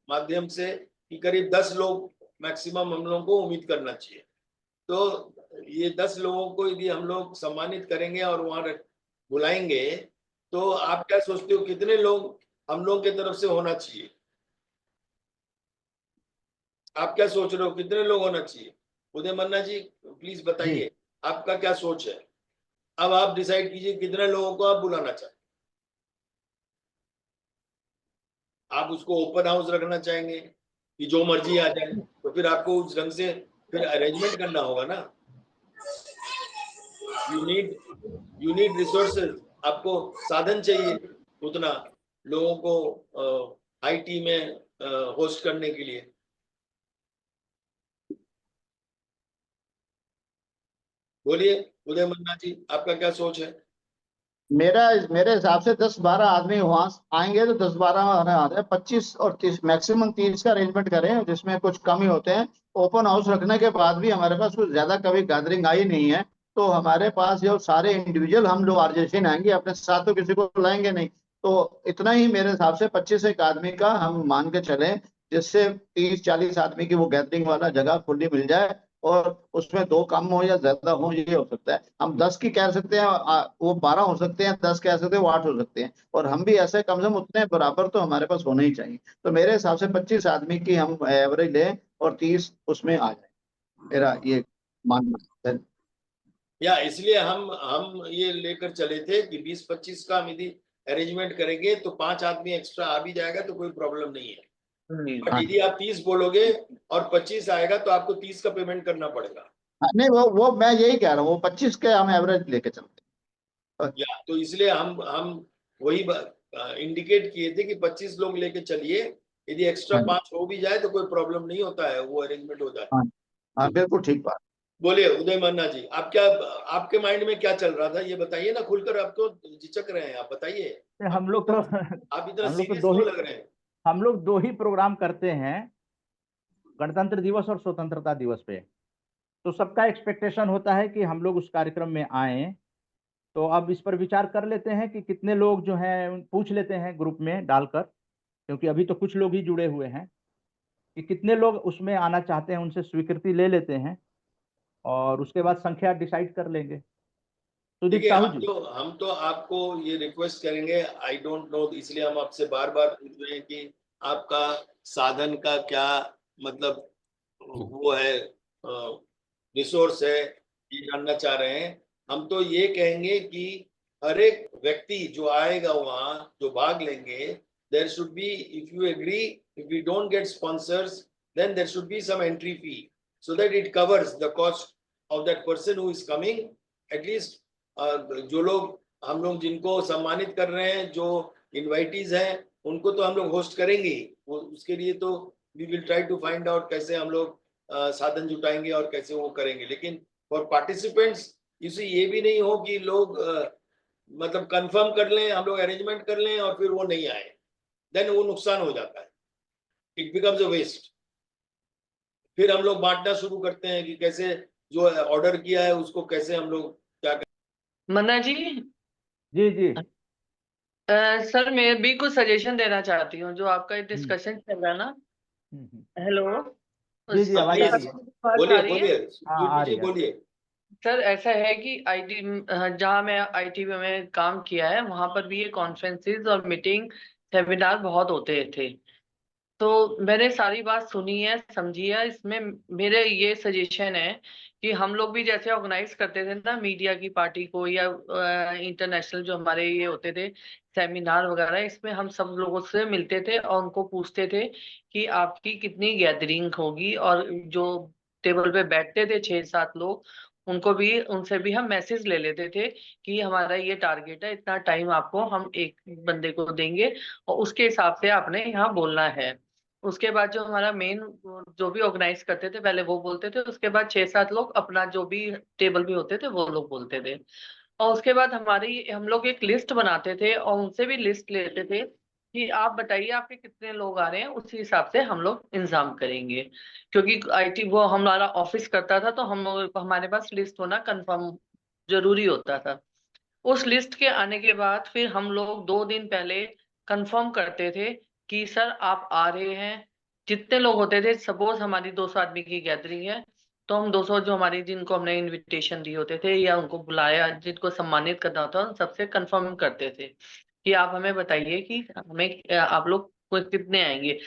माध्यम से कि करीब 10 लोग मैक्सिमम हम लोगों को उम्मीद करना चाहिए। तो ये 10 लोगों को यदि हम लोग सम्मानित करेंगे और वहां बुलाएंगे, तो आप क्या सोचते हो कितने लोग हम लोग की तरफ से होना चाहिए? आप क्या सोच रहे हो, कितने लोग होना चाहिए? उदय मन्ना जी प्लीज बताइए, आपका क्या सोच है? अब आप डिसाइड कीजिए कितने लोगों को आप बुलाना चाहते। आप उसको ओपन हाउस रखना चाहेंगे कि जो मर्जी आ जाए, तो फिर आपको उस ढंग से फिर अरेंजमेंट करना होगा ना। यू नीड रिसोर्सेज, आपको साधन चाहिए उतना लोगों को आईटी में होस्ट करने के लिए। बोलिए उदय मन्ना जी, आपका क्या सोच है? मेरे हिसाब से 10-12 आदमी वहां आएंगे तो 10-12 आते हैं, 25 और 30 मैक्सिमम 30 का अरेंजमेंट करें, जिसमें कुछ कम ही होते हैं। ओपन हाउस रखने के बाद भी हमारे पास कुछ ज्यादा कभी गैदरिंग आई नहीं है, तो हमारे पास जो सारे इंडिविजुअल हम लोग आर्जेशन आएंगे, अपने साथ तो किसी को लाएंगे नहीं, तो इतना ही मेरे हिसाब से 25 एक आदमी का हम मान के चलें, जिससे 30-40 आदमी की वो गैदरिंग वाला जगह खुली मिल जाए, और उसमें 2 कम हो या ज्यादा हो, ये हो सकता है। हम 10 की कह सकते हैं, वो 12 हो सकते हैं, 10 कह सकते हैं, वो 8 हो सकते हैं, और हम भी ऐसे कम से कम उतने बराबर तो हमारे पास होने ही चाहिए। तो मेरे हिसाब से 25 आदमी की हम एवरेज लें और 30 उसमें आ जाए, मेरा ये मानना है। या इसलिए हम ये लेकर चले थे कि 20-25 का हम यदि अरेंजमेंट करेंगे तो 5 आदमी एक्स्ट्रा आ भी जाएगा तो कोई प्रॉब्लम नहीं है। बट यदि आप 30 बोलोगे और 25 आएगा तो आपको 30 का पेमेंट करना पड़ेगा। नहीं, वो मैं यही कह रहा हूँ, वो 25 के हम एवरेज लेके चलते हैं। या तो इसलिए हम वही इंडिकेट किए थे कि 25 लोग लेके चलिए, यदि एक्स्ट्रा 5 हो भी जाए तो कोई प्रॉब्लम नहीं होता है, वो अरेंजमेंट हो जाता है। हाँ, बिल्कुल ठीक बात। बोलिए उदय मन्ना जी, आप क्या, आपके माइंड में क्या चल रहा था ये बताइए ना खुलकर। आप तो झिझक रहे हैं, आप बताइए। हम लोग तो आप इतना हम लोग तो सीरियस क्यों लग रहे हैं? हम लोग 2 ही प्रोग्राम करते हैं, गणतंत्र दिवस और स्वतंत्रता दिवस पे। तो सबका एक्सपेक्टेशन होता है कि हम लोग उस कार्यक्रम में आए। तो अब इस पर विचार कर लेते हैं कि कितने लोग जो हैं, पूछ लेते हैं ग्रुप में डालकर, क्योंकि अभी तो कुछ लोग ही जुड़े हुए हैं, कि कितने लोग उसमें आना चाहते हैं, उनसे स्वीकृति ले लेते हैं और उसके बाद संख्या डिसाइड कर लेंगे। सुदीप देखिए, साहू जी, हम तो आपको ये रिक्वेस्ट करेंगे, आई डोंट नो, इसलिए हम आपसे बार बार पूछ रहे हैं कि आपका साधन का क्या मतलब वो है, रिसोर्स है, ये जानना चाह रहे हैं। हम तो ये कहेंगे कि हर एक व्यक्ति जो आएगा वहां, जो भाग लेंगे, there should be, if you agree, if we don't get sponsors, then there should be some entry fee, so that it covers the cost of that person who is coming. At least जो लोग, हम लोग जिनको सम्मानित कर रहे हैं, जो इनवाइटीज हैं, उनको तो हम लोग होस्ट करेंगे ही। वो उसके लिए तो we will try to find out कैसे हम लोग साधन जुटाएंगे और कैसे वो करेंगे। लेकिन फॉर पार्टिसिपेंट्स इसे ये भी नहीं हो कि लोग मतलब कंफर्म कर लें, हम लोग अरेंजमेंट कर लें और फिर वो नहीं आए, देन वो नुकसान हो जाता है, इट बिकम्स अ वेस्ट। फिर हम लोग बांटना शुरू करते हैं कि कैसे जो ऑर्डर किया है उसको कैसे हम लोग क्या करें। मन्ना जी, जी जी, सर मैं भी कुछ सजेशन देना चाहती हूँ। जो आपका डिस्कशन चल रहा है ना, हेलो जी जी, आवाज आ रही है। बोलिए आ रही है? बोलिए हाँ, आ जी रही है। बोलिए। सर ऐसा है कि आईटी जहाँ मैं आईटी में काम किया है वहां पर भी ये कॉन्फ्रेंसेस और मीटिंग सेमिनार बहुत होते थे। तो मैंने सारी बात सुनी है, समझी है। इसमें मेरे ये सजेशन है कि हम लोग भी जैसे ऑर्गेनाइज करते थे ना मीडिया की पार्टी को या इंटरनेशनल जो हमारे ये होते थे सेमिनार वगैरह, इसमें हम सब लोगों से मिलते थे और उनको पूछते थे कि आपकी कितनी गैदरिंग होगी, और जो टेबल पे बैठते थे 6-7 लोग, उनको भी उनसे भी हम मैसेज ले लेते थे कि हमारा ये टारगेट है, इतना टाइम आपको हम एक बंदे को देंगे और उसके हिसाब से आपने यहाँ बोलना है। उसके बाद जो हमारा मेन जो भी ऑर्गेनाइज करते थे पहले वो बोलते थे, उसके बाद 6-7 लोग अपना जो भी टेबल भी होते थे वो लोग बोलते थे। और उसके बाद हमारी हम लोग एक लिस्ट बनाते थे और उनसे भी लिस्ट लेते थे कि आप बताइए आपके कितने लोग आ रहे हैं, उसी हिसाब से हम लोग इंतजाम करेंगे। क्योंकि आईटी वो हमारा ऑफिस करता था तो हमारे पास लिस्ट होना कंफर्म जरूरी होता था। उस लिस्ट के आने के बाद फिर हम लोग 2 दिन पहले कंफर्म करते थे कि सर आप आ रहे हैं। जितने लोग होते थे, सपोज हमारी 200 आदमी की गैदरिंग है, तो हम 200 जो हमारी जिनको हमने इनविटेशन दिए होते थे या उनको बुलाया जिनको सम्मानित करना होता उन सबसे कंफर्म करते थे कि आप हमें बताइए कि हमें आप लोग कितने आएंगे।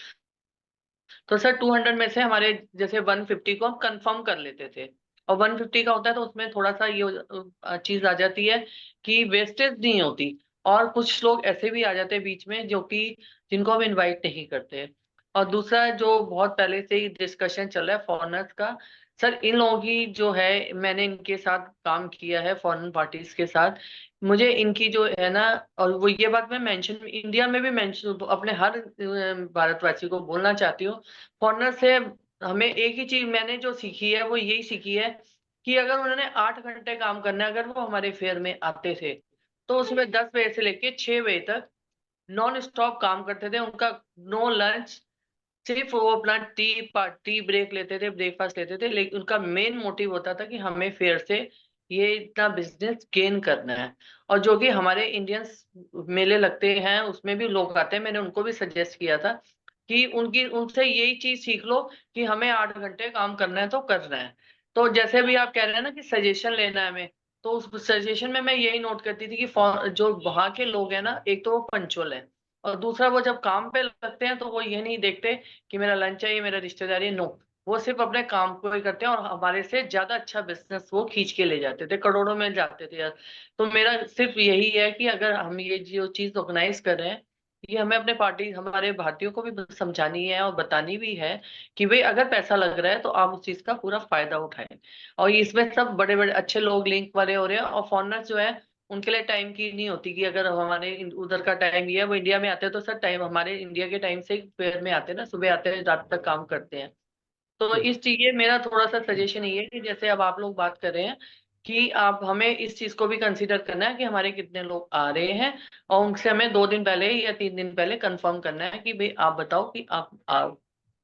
तो सर 200 में से हमारे जैसे 150 को हम कंफर्म कर लेते थे। और 150 का होता है तो उसमें थोड़ा सा ये चीज आ जाती है कि वेस्टेज नहीं होती। और कुछ लोग ऐसे भी आ जाते हैं बीच में जो कि जिनको हम इनवाइट नहीं करते। और दूसरा जो बहुत पहले से ही डिस्कशन चल रहा है फॉरेनर्स का, सर इन लोगों की जो है मैंने इनके साथ काम किया है फॉरेन पार्टीज के साथ। मुझे इनकी जो है ना, और वो ये बात मैं मेंशन इंडिया में भी मेंशन अपने हर भारतवासी को बोलना चाहती हूँ। फॉरेनर से हमें एक ही चीज मैंने जो सीखी है वो यही सीखी है कि अगर उन्होंने 8 घंटे काम करना है, अगर वो हमारे फेयर में आते थे तो उसमें 10 बजे से लेके 6 बजे तक नॉन स्टॉप काम करते थे। उनका नो लंच, सिर्फ वो अपना टी ब्रेक लेते थे, ब्रेकफास्ट लेते थे, लेकिन उनका मेन मोटिव होता था कि हमें फेयर से ये इतना बिजनेस गेन करना है। और जो कि हमारे इंडियंस मेले लगते हैं उसमें भी लोग आते हैं, मैंने उनको भी सजेस्ट किया था कि उनकी उनसे यही चीज सीख लो कि हमें 8 घंटे काम करना है तो करना है। तो जैसे भी आप कह रहे हैं ना कि सजेशन लेना है हमें, तो उस सजेशन में मैं यही नोट करती थी कि जो वहां के लोग हैं ना, एक तो वो पंचुअल है, और दूसरा वो जब काम पे लगते हैं तो वो ये नहीं देखते कि मेरा लंच है, ये मेरा रिश्तेदारी है, नो। वो सिर्फ अपने काम को ही करते हैं और हमारे से ज्यादा अच्छा बिजनेस वो खींच के ले जाते थे, करोड़ों में जाते थे यार। तो मेरा सिर्फ यही है कि अगर हम ये जो चीज ऑर्गेनाइज कर रहे हैं, ये हमें अपने पार्टी हमारे भारतीयों को भी समझानी है और बतानी भी है कि भाई अगर पैसा लग रहा है तो आप उस चीज का पूरा फायदा उठाएं। और इसमें सब बड़े बड़े अच्छे लोग लिंक वाले हो रहे हैं, और फॉरेनर्स जो है उनके लिए टाइम की नहीं होती कि अगर हमारे उधर का टाइम ये है, वो इंडिया में आते हैं तो सर टाइम हमारे इंडिया के टाइम से फेयर में आते हैं ना, सुबह आते हैं रात तक काम करते हैं। तो इस चीज ये मेरा थोड़ा सा सजेशन ये है कि जैसे अब आप लोग बात कर रहे हैं कि आप हमें इस चीज को भी कंसीडर करना है कि हमारे कितने लोग आ रहे हैं, और उनसे हमें 2 दिन पहले या 3 दिन पहले कंफर्म करना है कि भाई आप बताओ कि आप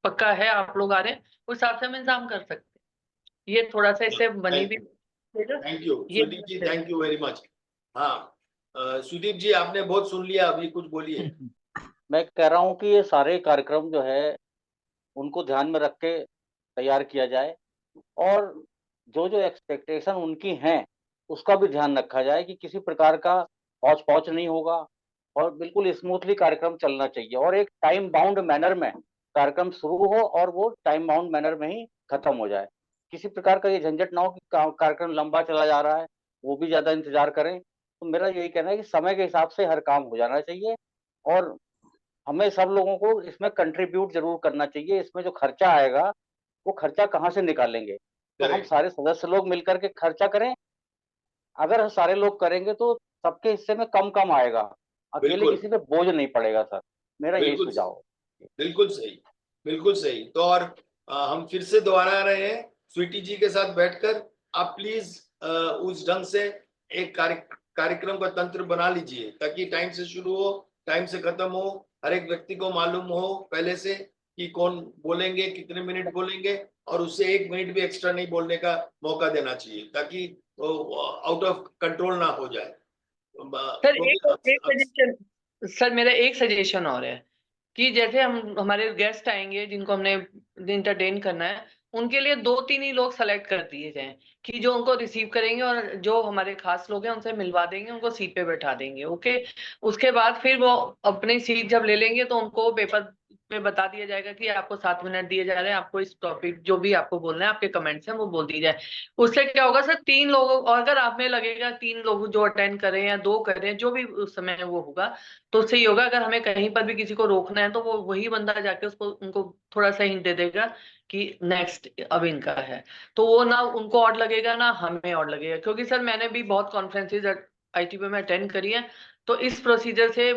पक्का है आप लोग आ रहे हैं, उस हिसाब से हम इंतजाम कर सकते हैं। ये थोड़ा सा इससे बनी भी थैंक यू ये सुदीप जी, थैंक यू वेरी मच। हाँ सुदीप जी आपने बहुत सुन लिया, अभी कुछ बोलिए। मैं कह रहा हूँ कि ये सारे कार्यक्रम जो है उनको ध्यान में रख के तैयार किया जाए, और जो जो एक्सपेक्टेशन उनकी हैं उसका भी ध्यान रखा जाए कि किसी प्रकार का हौच पौच नहीं होगा, और बिल्कुल स्मूथली कार्यक्रम चलना चाहिए, और एक टाइम बाउंड मैनर में कार्यक्रम शुरू हो और वो टाइम बाउंड मैनर में ही खत्म हो जाए। किसी प्रकार का ये झंझट ना हो कि कार्यक्रम लंबा चला जा रहा है, वो भी ज्यादा इंतजार करें। तो मेरा यही कहना है कि समय के हिसाब से हर काम हो जाना चाहिए, और हमें सब लोगों को इसमें कंट्रीब्यूट जरूर करना चाहिए। इसमें जो खर्चा आएगा वो खर्चा कहाँ से निकालेंगे, तो हम करेक्ट, सारे सदस्य लोग मिलकर के खर्चा करें। अगर सारे लोग करेंगे तो सबके हिस्से में कम कम आएगा, अकेले बिल्कुल किसी पे बोझ नहीं पड़ेगा सर। मेरा यही बिल्कुल सुझाव है। बिल्कुल सही, बिल्कुल सही। तो और हम फिर से दोबारा रहे हैं स्वीटी जी के साथ बैठकर, आप प्लीज उस ढंग से एक कार्यक्रम का तंत्र बना लीजिए ताकि टाइम से शुरू हो, टाइम से खत्म हो, हर एक व्यक्ति को मालूम हो पहले से कि कौन बोलेंगे, कितने मिनट बोलेंगे, और उससे 1 मिनट भी एक्स्ट्रा नहीं बोलने का मौका देना चाहिए ताकि आउट ऑफ कंट्रोल ना हो जाए। सर क्योंकि एक सजेशन, सर मेरा एक सजेशन और है कि जैसे हमारे गेस्ट आएंगे जिनको हमने इंटरटेन करना है, उनके लिए 2-3 ही लोग सेलेक्ट कर दिए जाएं कि जो उनको रिसीव करेंगे और जो हमारे खास लोग हैं उनसे मिलवा देंगे, उनको सीट पे बैठा देंगे। ओके, उसके बाद फिर वो अपनी सीट जब ले लेंगे तो उनको पेपर पे बता दिया जाएगा कि आपको 7 मिनट दिए जा रहे हैं, आपको इस टॉपिक जो भी आपको बोलना है, आपके कमेंट्स हैं वो बोल दी जाए। उससे क्या होगा सर, 3 लोगों, और अगर आप में लगेगा 3 लोग जो अटेंड कर रहे हैं या 2 कर रहे हैं, जो भी उस समय वो होगा, तो उससे ये होगा अगर हमें कहीं पर भी किसी को रोकना है तो वो वही बंदा जाके उसको उनको थोड़ा सा हिंट दे देगा कि नेक्स्ट अब इनका है। तो वो ना उनको ऑड लगेगा ना हमें ऑड लगेगा, क्योंकि सर मैंने भी बहुत कॉन्फ्रेंसेज आईटीपी में अटेंड करी है, तो इस प्रोसीजर से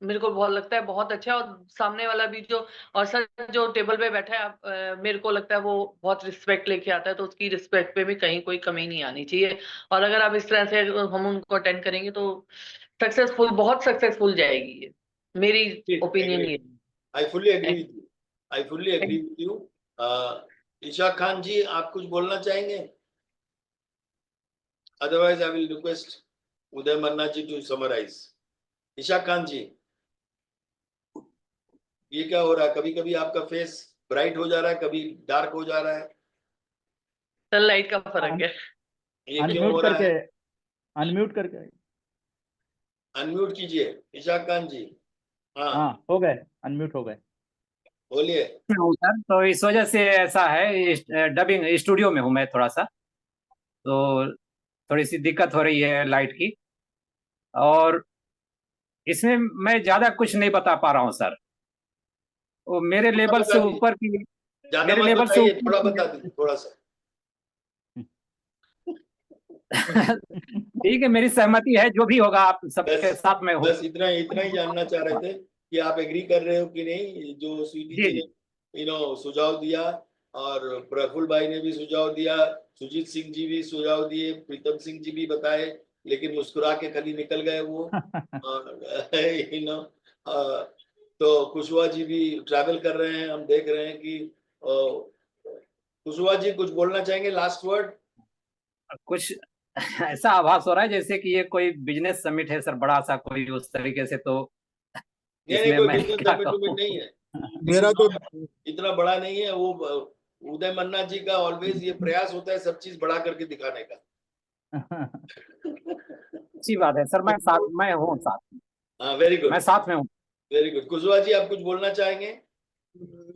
मेरे को बहुत लगता है बहुत अच्छा है। और सामने वाला भी जो, और सर जो टेबल पे बैठा है आप, मेरे को लगता है वो बहुत रिस्पेक्ट लेके आता है, तो उसकी रिस्पेक्ट पे भी कहीं कोई कमी नहीं आनी चाहिए। और अगर आप इस तरह से हम उनको अटेंड करेंगे तो सक्सेसफुल, बहुत सक्सेसफुल जाएगी ये, मेरी ओपिनियन ये। I fully agree with you. I fully agree with you. इशा खान जी, आप कुछ बोलना चाहेंगे? Otherwise, I will request Uday Manna ji to summarize. इशा खान जी, ये क्या हो रहा है? कभी कभी आपका फेस ब्राइट हो जा रहा है, कभी डार्क हो जा रहा है, सन लाइट का फर्क है। ये क्यों हो रहा है? अनम्यूट करके अनम्यूट कीजिए इशा खान जी। हाँ, हाँ, हो गए, अनम्यूट हो गए। बोलिए। हूँ सर, तो इस वजह से ऐसा है, डबिंग स्टूडियो में हूँ मैं थोड़ा सा, तो थोड़ी सी दिक्कत हो रही है लाइट की, और इसमें मैं ज्यादा कुछ नहीं बता पा रहा हूँ सर। वो मेरे लेवल से ऊपर की, ज्यादा मेरे मत लेवल से बताइए, ऊपर थोड़ा बता दीजिए, थोड़ा सा। ठीक है, मेरी सहमति है, जो भी होगा आप सबके साथ में हो। बस इतना ही जानना चाह रहे थे कि आप एग्री कर रहे हो कि नहीं, जो स्वीटी जी ने सुझाव दिया, और प्रफुल्ल भाई ने भी सुझाव दिया, सुजीत सिंह जी भी सुझाव दिए, प्रीतम सिंह जी भी बताए, लेकिन मुस्कुरा के खाली निकल गए वो। तो कुशवाहा जी भी ट्रैवल कर रहे हैं, हम देख रहे हैं कि कुशवाहा जी कुछ बोलना चाहेंगे, लास्ट वर्ड? कुछ ऐसा आभास हो रहा है जैसे कि ये कोई बिजनेस समिट है सर, बड़ा सा कोई उस तरीके से, तो नहीं, इसमें कोई मैं बिजनेस क्या समिट कहूँ। नहीं है, मेरा तो इतना बड़ा नहीं है वो। उदय मन्ना जी का ऑलवेज ये प्रयास होता है सब चीज बड़ा करके दिखाने का। अच्छी बात है सर, मैं हूँ साथ में। हाँ, वेरी गुड, मैं साथ में हूँ। Very good. कुशवाहा जी, आप कुछ बोलना चाहेंगे?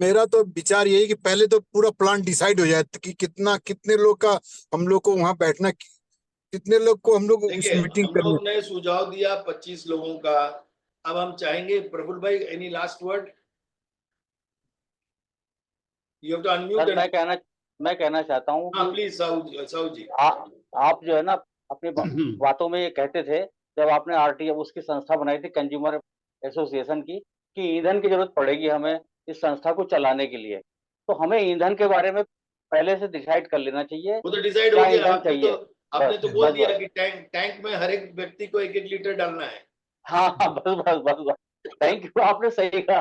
मेरा तो विचार यही कि पहले तो पूरा प्लान डिसाइड हो जाए कि कितने लोग का हम लोग को वहां बैठना, कितने लोग को हम लोग उस देखिए, मीटिंग हम करनी। लोग ने सुझाव दिया 25 लोगों का। अब हम चाहेंगे, प्रफुल्ल भाई, any last word? You have to unmute. Sir मैं कहना चाहता हूँ हाँ, कि प्लीज साहू जी। आप जो है ना अपनी बातों में ये कहते थे, जब आपने आरटीए उसकी संस्था बनाई थी कंज्यूमर एसोसिएशन की, कि ईंधन की जरूरत पड़ेगी हमें इस संस्था को चलाने के लिए, तो हमें ईंधन के बारे में पहले से डिसाइड कर लेना चाहिए। वो तो डिसाइड हो क्या गया, ईंधन चाहिए? आपने तो बोल बस दिया कि टैंक में हर एक व्यक्ति को 1-1 लीटर डालना है। हाँ हाँ, बस थैंक यू, आपने सही कहा।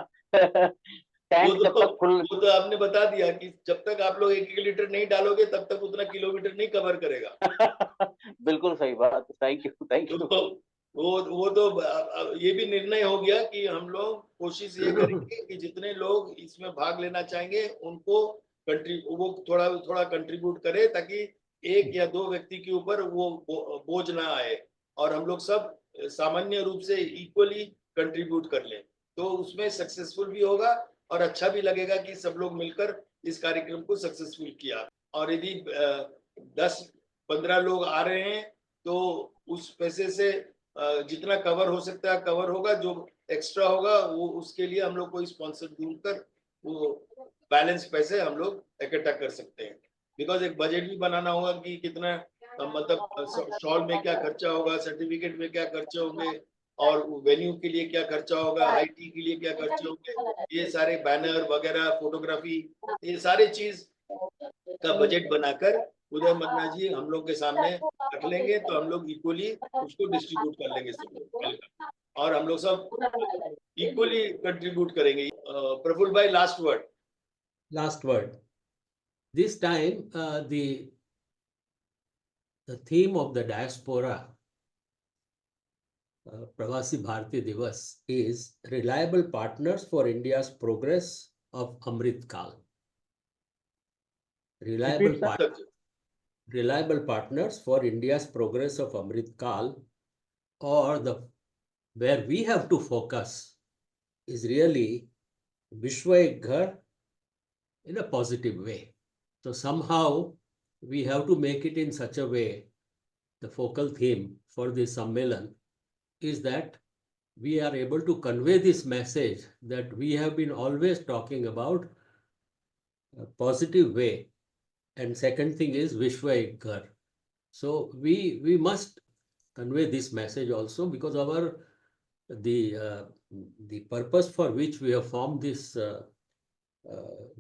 टैंक जब तक फुल, वो तो आपने बता दिया कि जब तक आप लोग 1-1 लीटर नहीं डालोगे तब तक उतना किलोमीटर नहीं कवर करेगा। बिल्कुल सही बात, थैंक यू। तो वो तो ये भी निर्णय हो गया कि हम लोग कोशिश ये करेंगे कि जितने लोग इसमें भाग लेना चाहेंगे उनको वो थोड़ा कंट्रीब्यूट करे, ताकि 1 या 2 व्यक्ति के ऊपर वो बोझ ना आए, और हम लोग सब सामान्य रूप से इक्वली कंट्रीब्यूट कर लें, तो उसमें सक्सेसफुल भी होगा और अच्छा भी लगेगा कि सब लोग मिलकर इस कार्यक्रम को सक्सेसफुल किया। और यदि 10-15 लोग आ रहे हैं तो उस पैसे से जितना कवर हो सकता है कवर होगा, जो एक्स्ट्रा होगा वो उसके लिए हम लोग कोई स्पॉन्सर ढूंढकर वो बैलेंस पैसे हम लोग इकट्ठा कर सकते हैं। बिकॉज एक बजट भी बनाना होगा कि कितना मतलब शॉल में क्या खर्चा होगा, सर्टिफिकेट में क्या खर्चे होंगे, और वेन्यू के लिए क्या खर्चा होगा, आईटी के लिए क्या खर्चे होंगे, ये सारे बैनर वगैरह, फोटोग्राफी, ये सारे चीज का बजट बनाकर उदय मन्ना जी हम लोग के सामने रख लेंगे, तो हम लोग इक्वली उसको डिस्ट्रीब्यूट कर लेंगे सब लोग, और हम लोग सब इक्वली कंट्रीब्यूट करेंगे। प्रफुल्ल भाई, last word? Last word. This time, the theme of the diaspora Pravasi Bharati Divas is reliable partners for India's progress of Amrit Kal. Repeat, sir. Reliable partners for India's progress of Amrit Kal, or where we have to focus is really Vishwa Ek Ghar in a positive way. So somehow we have to make it in such a way, the focal theme for this Sammelan is that we are able to convey this message that we have been always talking about a positive way. And second thing is Vishwa Ek Ghar. So we must convey this message also, because the purpose for which we have formed this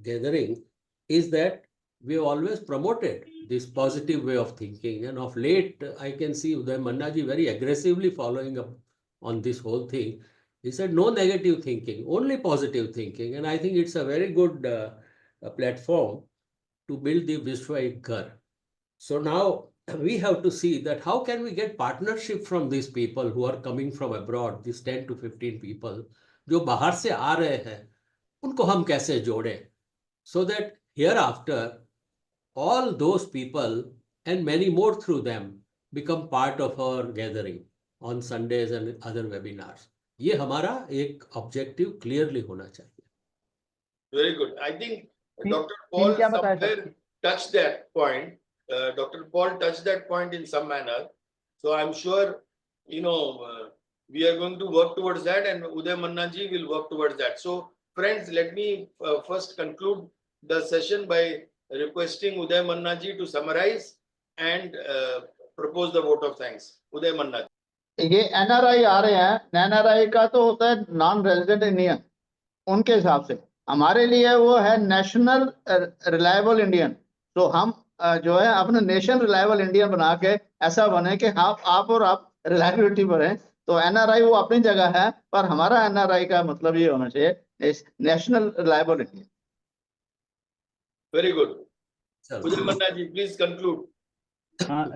gathering is that we have always promoted this positive way of thinking, and of late I can see Uday Manna ji very aggressively following up on this whole thing. He said no negative thinking, only positive thinking, and I think it's a very good platform to build the Vishwa Ek Ghar. So now we have to see that how can we get partnership from these people who are coming from abroad, these 10 to 15 people जो बाहर से आ रहे हैं, उनको हम कैसे जोड़ें, so that hereafter all those people and many more through them become part of our gathering on Sundays and other webinars. ये हमारा एक objective clearly होना चाहिए. Very good. I think Dr. Paul somewhere touched that point. Dr. Paul touched that point in some manner. So I'm sure, we are going to work towards that, and Uday Manna ji will work towards that. So friends, let me first conclude the session by requesting Uday Manna ji to summarize and propose the vote of thanks. Uday Manna ji. ये NRI आ रहे हैं, NRI का तो होता है non resident Indian, उनके हिसाब से हमारे लिए वो है नेशनल रिलायबल इंडियन. तो हम जो है अपने नेशन रिलायबल इंडियन बना के ऐसा बने कि आप और आप रिलायबिलिटी पर हैं. तो एनआरआई वो अपनी जगह है, पर हमारा एनआरआई का मतलब ये होना चाहिए national reliable Indian. Very good. Uday Manna ji, please conclude.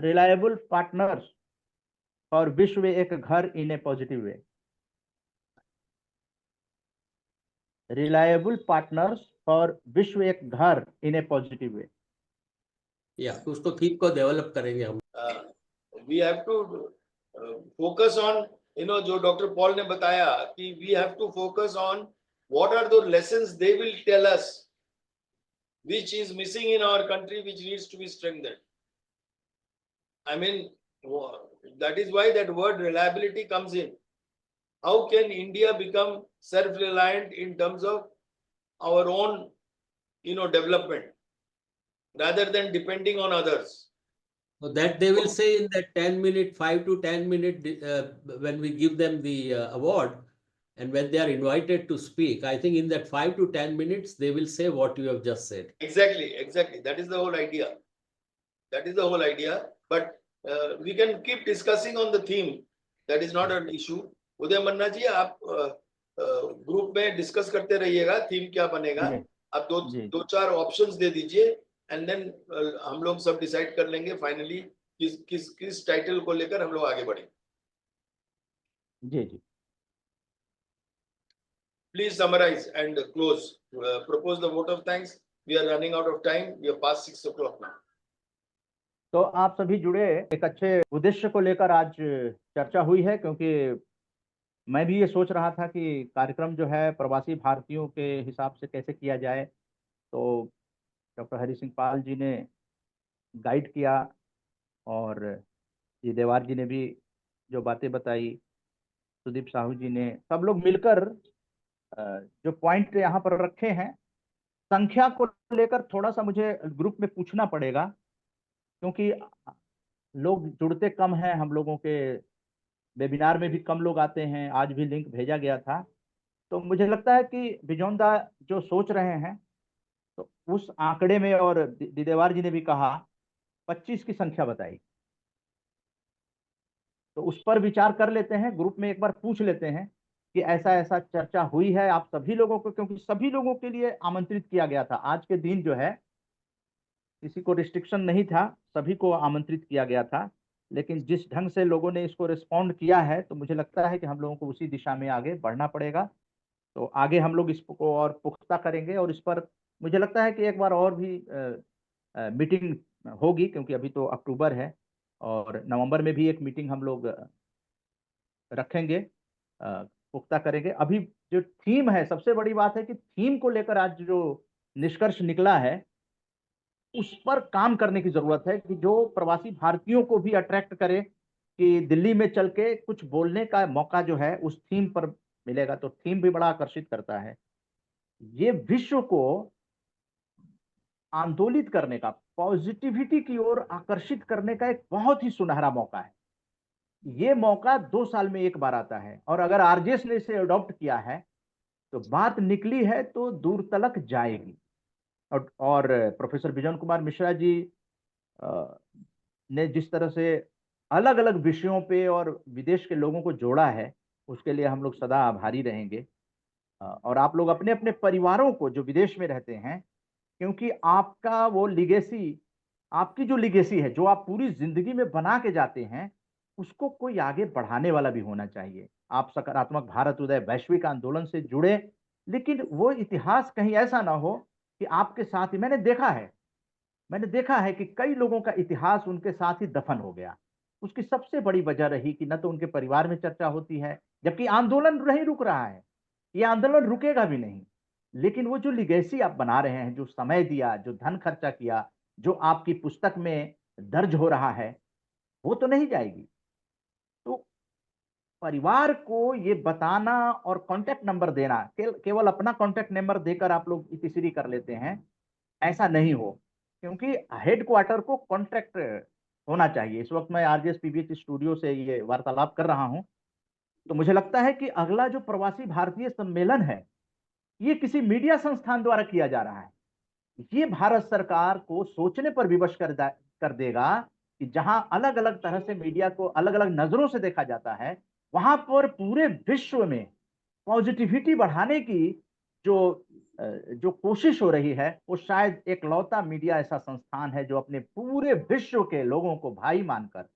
Reliable partners for Vishwa Ek Ghar in a positive way. Reliable partners for Vishwa Ek Ghar in a positive way. Yeah, उसको theme को develop करेंगे हम. We have to focus on, जो doctor Paul ने बताया कि we have to focus on what are the lessons they will tell us which is missing in our country, which needs to be strengthened. I mean, that is why that word reliability comes in. How can India become self-reliant in terms of our own, development, rather than depending on others? So that they will say in that 10-minute, 5 to 10 minute, when we give them the award, and when they are invited to speak, I think in that 5 to 10 minutes, they will say what you have just said. Exactly. That is the whole idea. But we can keep discussing on the theme. That is not an issue. उदय मन्ना जी, आप group में discuss करते रहिएगा theme क्या बनेगा. आप दो चार options दे दीजिए, एंड देन हम लोग सब डिसाइड कर लेंगे फाइनली किस टाइटल को लेकर हम लोग आगे बढ़ेंगे. जी. Please summarize and close. Propose the vote of thanks. We are running out of time. We are past 6 o'clock now. तो आप सभी जुड़े, एक अच्छे उद्देश्य को लेकर आज चर्चा हुई है, क्योंकि मैं भी ये सोच रहा था कि कार्यक्रम जो है प्रवासी भारतीयों के हिसाब से कैसे किया जाए. तो डॉक्टर हरि सिंह पाल जी ने गाइड किया, और जी देवार जी ने भी जो बातें बताई, सुदीप साहू जी ने, सब लोग मिलकर जो पॉइंट यहाँ पर रखे हैं, संख्या को लेकर थोड़ा सा मुझे ग्रुप में पूछना पड़ेगा, क्योंकि लोग जुड़ते कम हैं. हम लोगों के वेबिनार में भी कम लोग आते हैं. आज भी लिंक भेजा गया था. तो मुझे लगता है कि बिजोंदा जो सोच रहे हैं, तो उस आंकड़े में, और दिदेवार जी ने भी कहा 25 की संख्या बताई, तो उस पर विचार कर लेते हैं. ग्रुप में एक बार पूछ लेते हैं कि ऐसा चर्चा हुई है आप सभी लोगों को, क्योंकि सभी लोगों के लिए आमंत्रित किया गया था. आज के दिन जो है किसी को रिस्ट्रिक्शन नहीं था, सभी को आमंत्रित किया गया था. लेकिन जिस ढंग से लोगों ने इसको रिस्पॉन्ड किया है, तो मुझे लगता है कि हम लोगों को उसी दिशा में आगे बढ़ना पड़ेगा। तो आगे हम लोग इसको और पुख्ता करेंगे, और इस पर मुझे लगता है कि एक बार और भी मीटिंग होगी, क्योंकि अभी तो अक्टूबर है और नवंबर में भी एक मीटिंग हम लोग रखेंगे, पुख्ता करेंगे। अभी जो थीम है, सबसे बड़ी बात है कि थीम को लेकर आज जो निष्कर्ष निकला है, उस पर काम करने की जरूरत है कि जो प्रवासी भारतीयों को भी अट्रैक्ट करे कि दिल्ली में चल के कुछ बोलने का मौका जो है उस थीम पर मिलेगा। तो थीम भी बड़ा आकर्षित करता है। ये विश्व को आंदोलित करने का, पॉजिटिविटी की ओर आकर्षित करने का एक बहुत ही सुनहरा मौका है। ये मौका 2 साल में एक बार आता है, और अगर आरजेएस ने इसे अडॉप्ट किया है तो बात निकली है तो दूर तलक जाएगी। और प्रोफेसर बिजन कुमार मिश्रा जी ने जिस तरह से अलग अलग विषयों पे और विदेश के लोगों को जोड़ा है, उसके लिए हम लोग सदा आभारी रहेंगे। और आप लोग अपने अपने परिवारों को जो विदेश में रहते हैं, क्योंकि आपका वो लिगेसी, आपकी जो लिगेसी है, जो आप पूरी जिंदगी में बना के जाते हैं, उसको कोई आगे बढ़ाने वाला भी होना चाहिए। आप सकारात्मक भारत उदय वैश्विक आंदोलन से जुड़े, लेकिन वो इतिहास कहीं ऐसा ना हो कि आपके साथ ही, मैंने देखा है कि कई लोगों का इतिहास उनके साथ ही दफन हो गया। उसकी सबसे बड़ी वजह रही कि न तो उनके परिवार में चर्चा होती है, जबकि आंदोलन नहीं रुक रहा है, ये आंदोलन रुकेगा भी नहीं। लेकिन वो जो लिगेसी आप बना रहे हैं, जो समय दिया, जो धन खर्चा किया, जो आपकी पुस्तक में दर्ज हो रहा है, वो तो नहीं जाएगी। तो परिवार को ये बताना और कॉन्टैक्ट नंबर देना, केवल अपना कॉन्टैक्ट नंबर देकर आप लोग इतिश्री कर लेते हैं, ऐसा नहीं हो, क्योंकि हेडक्वार्टर को कॉन्ट्रैक्ट होना चाहिए। इस वक्त मैं आरजेएस पीबीएच स्टूडियो से ये वार्तालाप कर रहा हूं, तो मुझे लगता है कि अगला जो प्रवासी भारतीय सम्मेलन है, ये किसी मीडिया संस्थान द्वारा किया जा रहा है। ये भारत सरकार को सोचने पर विवश कर देगा कि जहां अलग अलग तरह से मीडिया को अलग अलग नजरों से देखा जाता है, वहां पर पूरे विश्व में पॉजिटिविटी बढ़ाने की जो कोशिश हो रही है, वो शायद एकलौता मीडिया ऐसा संस्थान है जो अपने पूरे विश्व के लोगों को भाई मानकर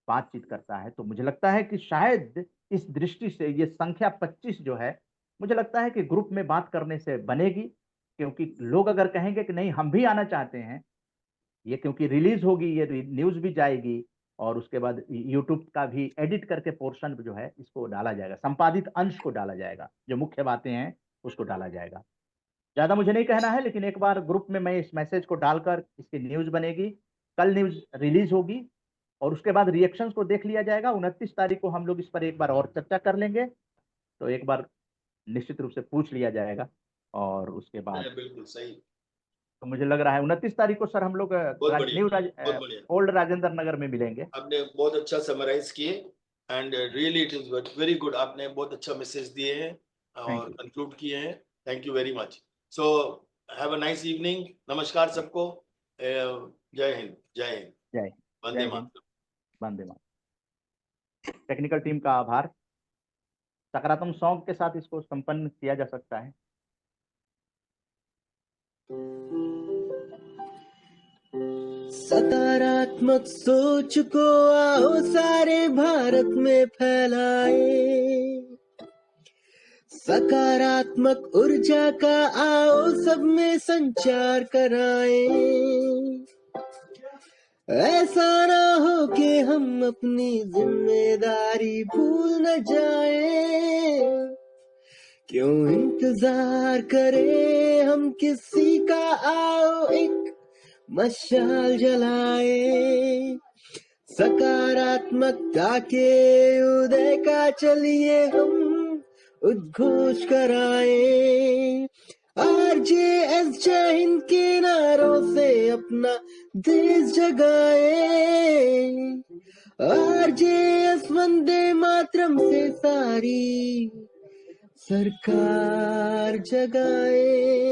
बातचीत करता है। तो मुझे लगता है कि शायद इस दृष्टि से ये संख्या 25 जो है, मुझे लगता है कि ग्रुप में बात करने से बनेगी, क्योंकि लोग अगर कहेंगे कि नहीं हम भी आना चाहते हैं, ये क्योंकि रिलीज होगी, ये न्यूज भी जाएगी, और उसके बाद यूट्यूब का भी एडिट करके पोर्शन जो है इसको डाला जाएगा, संपादित अंश को डाला जाएगा, जो मुख्य बातें हैं उसको डाला जाएगा। ज्यादा मुझे नहीं कहना है, लेकिन एक बार ग्रुप में मैं इस मैसेज को डालकर इसकी न्यूज बनेगी, कल न्यूज रिलीज होगी, और उसके बाद रिएक्शंस को देख लिया जाएगा। 29 तारीख को हम लोग इस पर एक बार और चर्चा कर लेंगे, तो एक बार निश्चित रूप से पूछ लिया जाएगा, और उसके बाद बिल्कुल सही। तो मुझे लग रहा है 29 तारीख को सर हम लोग न्यू ओल्ड राजेंद्र नगर में मिलेंगे। आपने बहुत अच्छा समराइज किए, and really it is very good. आपने बहुत अच्छा मैसेज दिए हैं और कंक्लूड किए हैं। Thank you very much. So have a nice evening. नमस्कार सबको। जय हिंद, जय हिंद, जय वंदे मातरम। वंदे मातरम। टेक्निकल टीम का आभार। सकारात्मक सॉन्ग के साथ इसको संपन्न किया जा सकता है। सकारात्मक सोच को आओ सारे भारत में फैलाए, सकारात्मक ऊर्जा का आओ सब में संचार कराए। ऐसा ना हो कि हम अपनी जिम्मेदारी भूल न जाए, क्यों इंतजार करें हम किसी का, आओ एक मशाल जलाए। सकारात्मकता के उदय का चलिए हम उद्घोष कराए। आरजेएस जय हिंद के नारों से अपना देश जगाए, आरजेएस वंदे मातरम से सारी सरकार जगाए।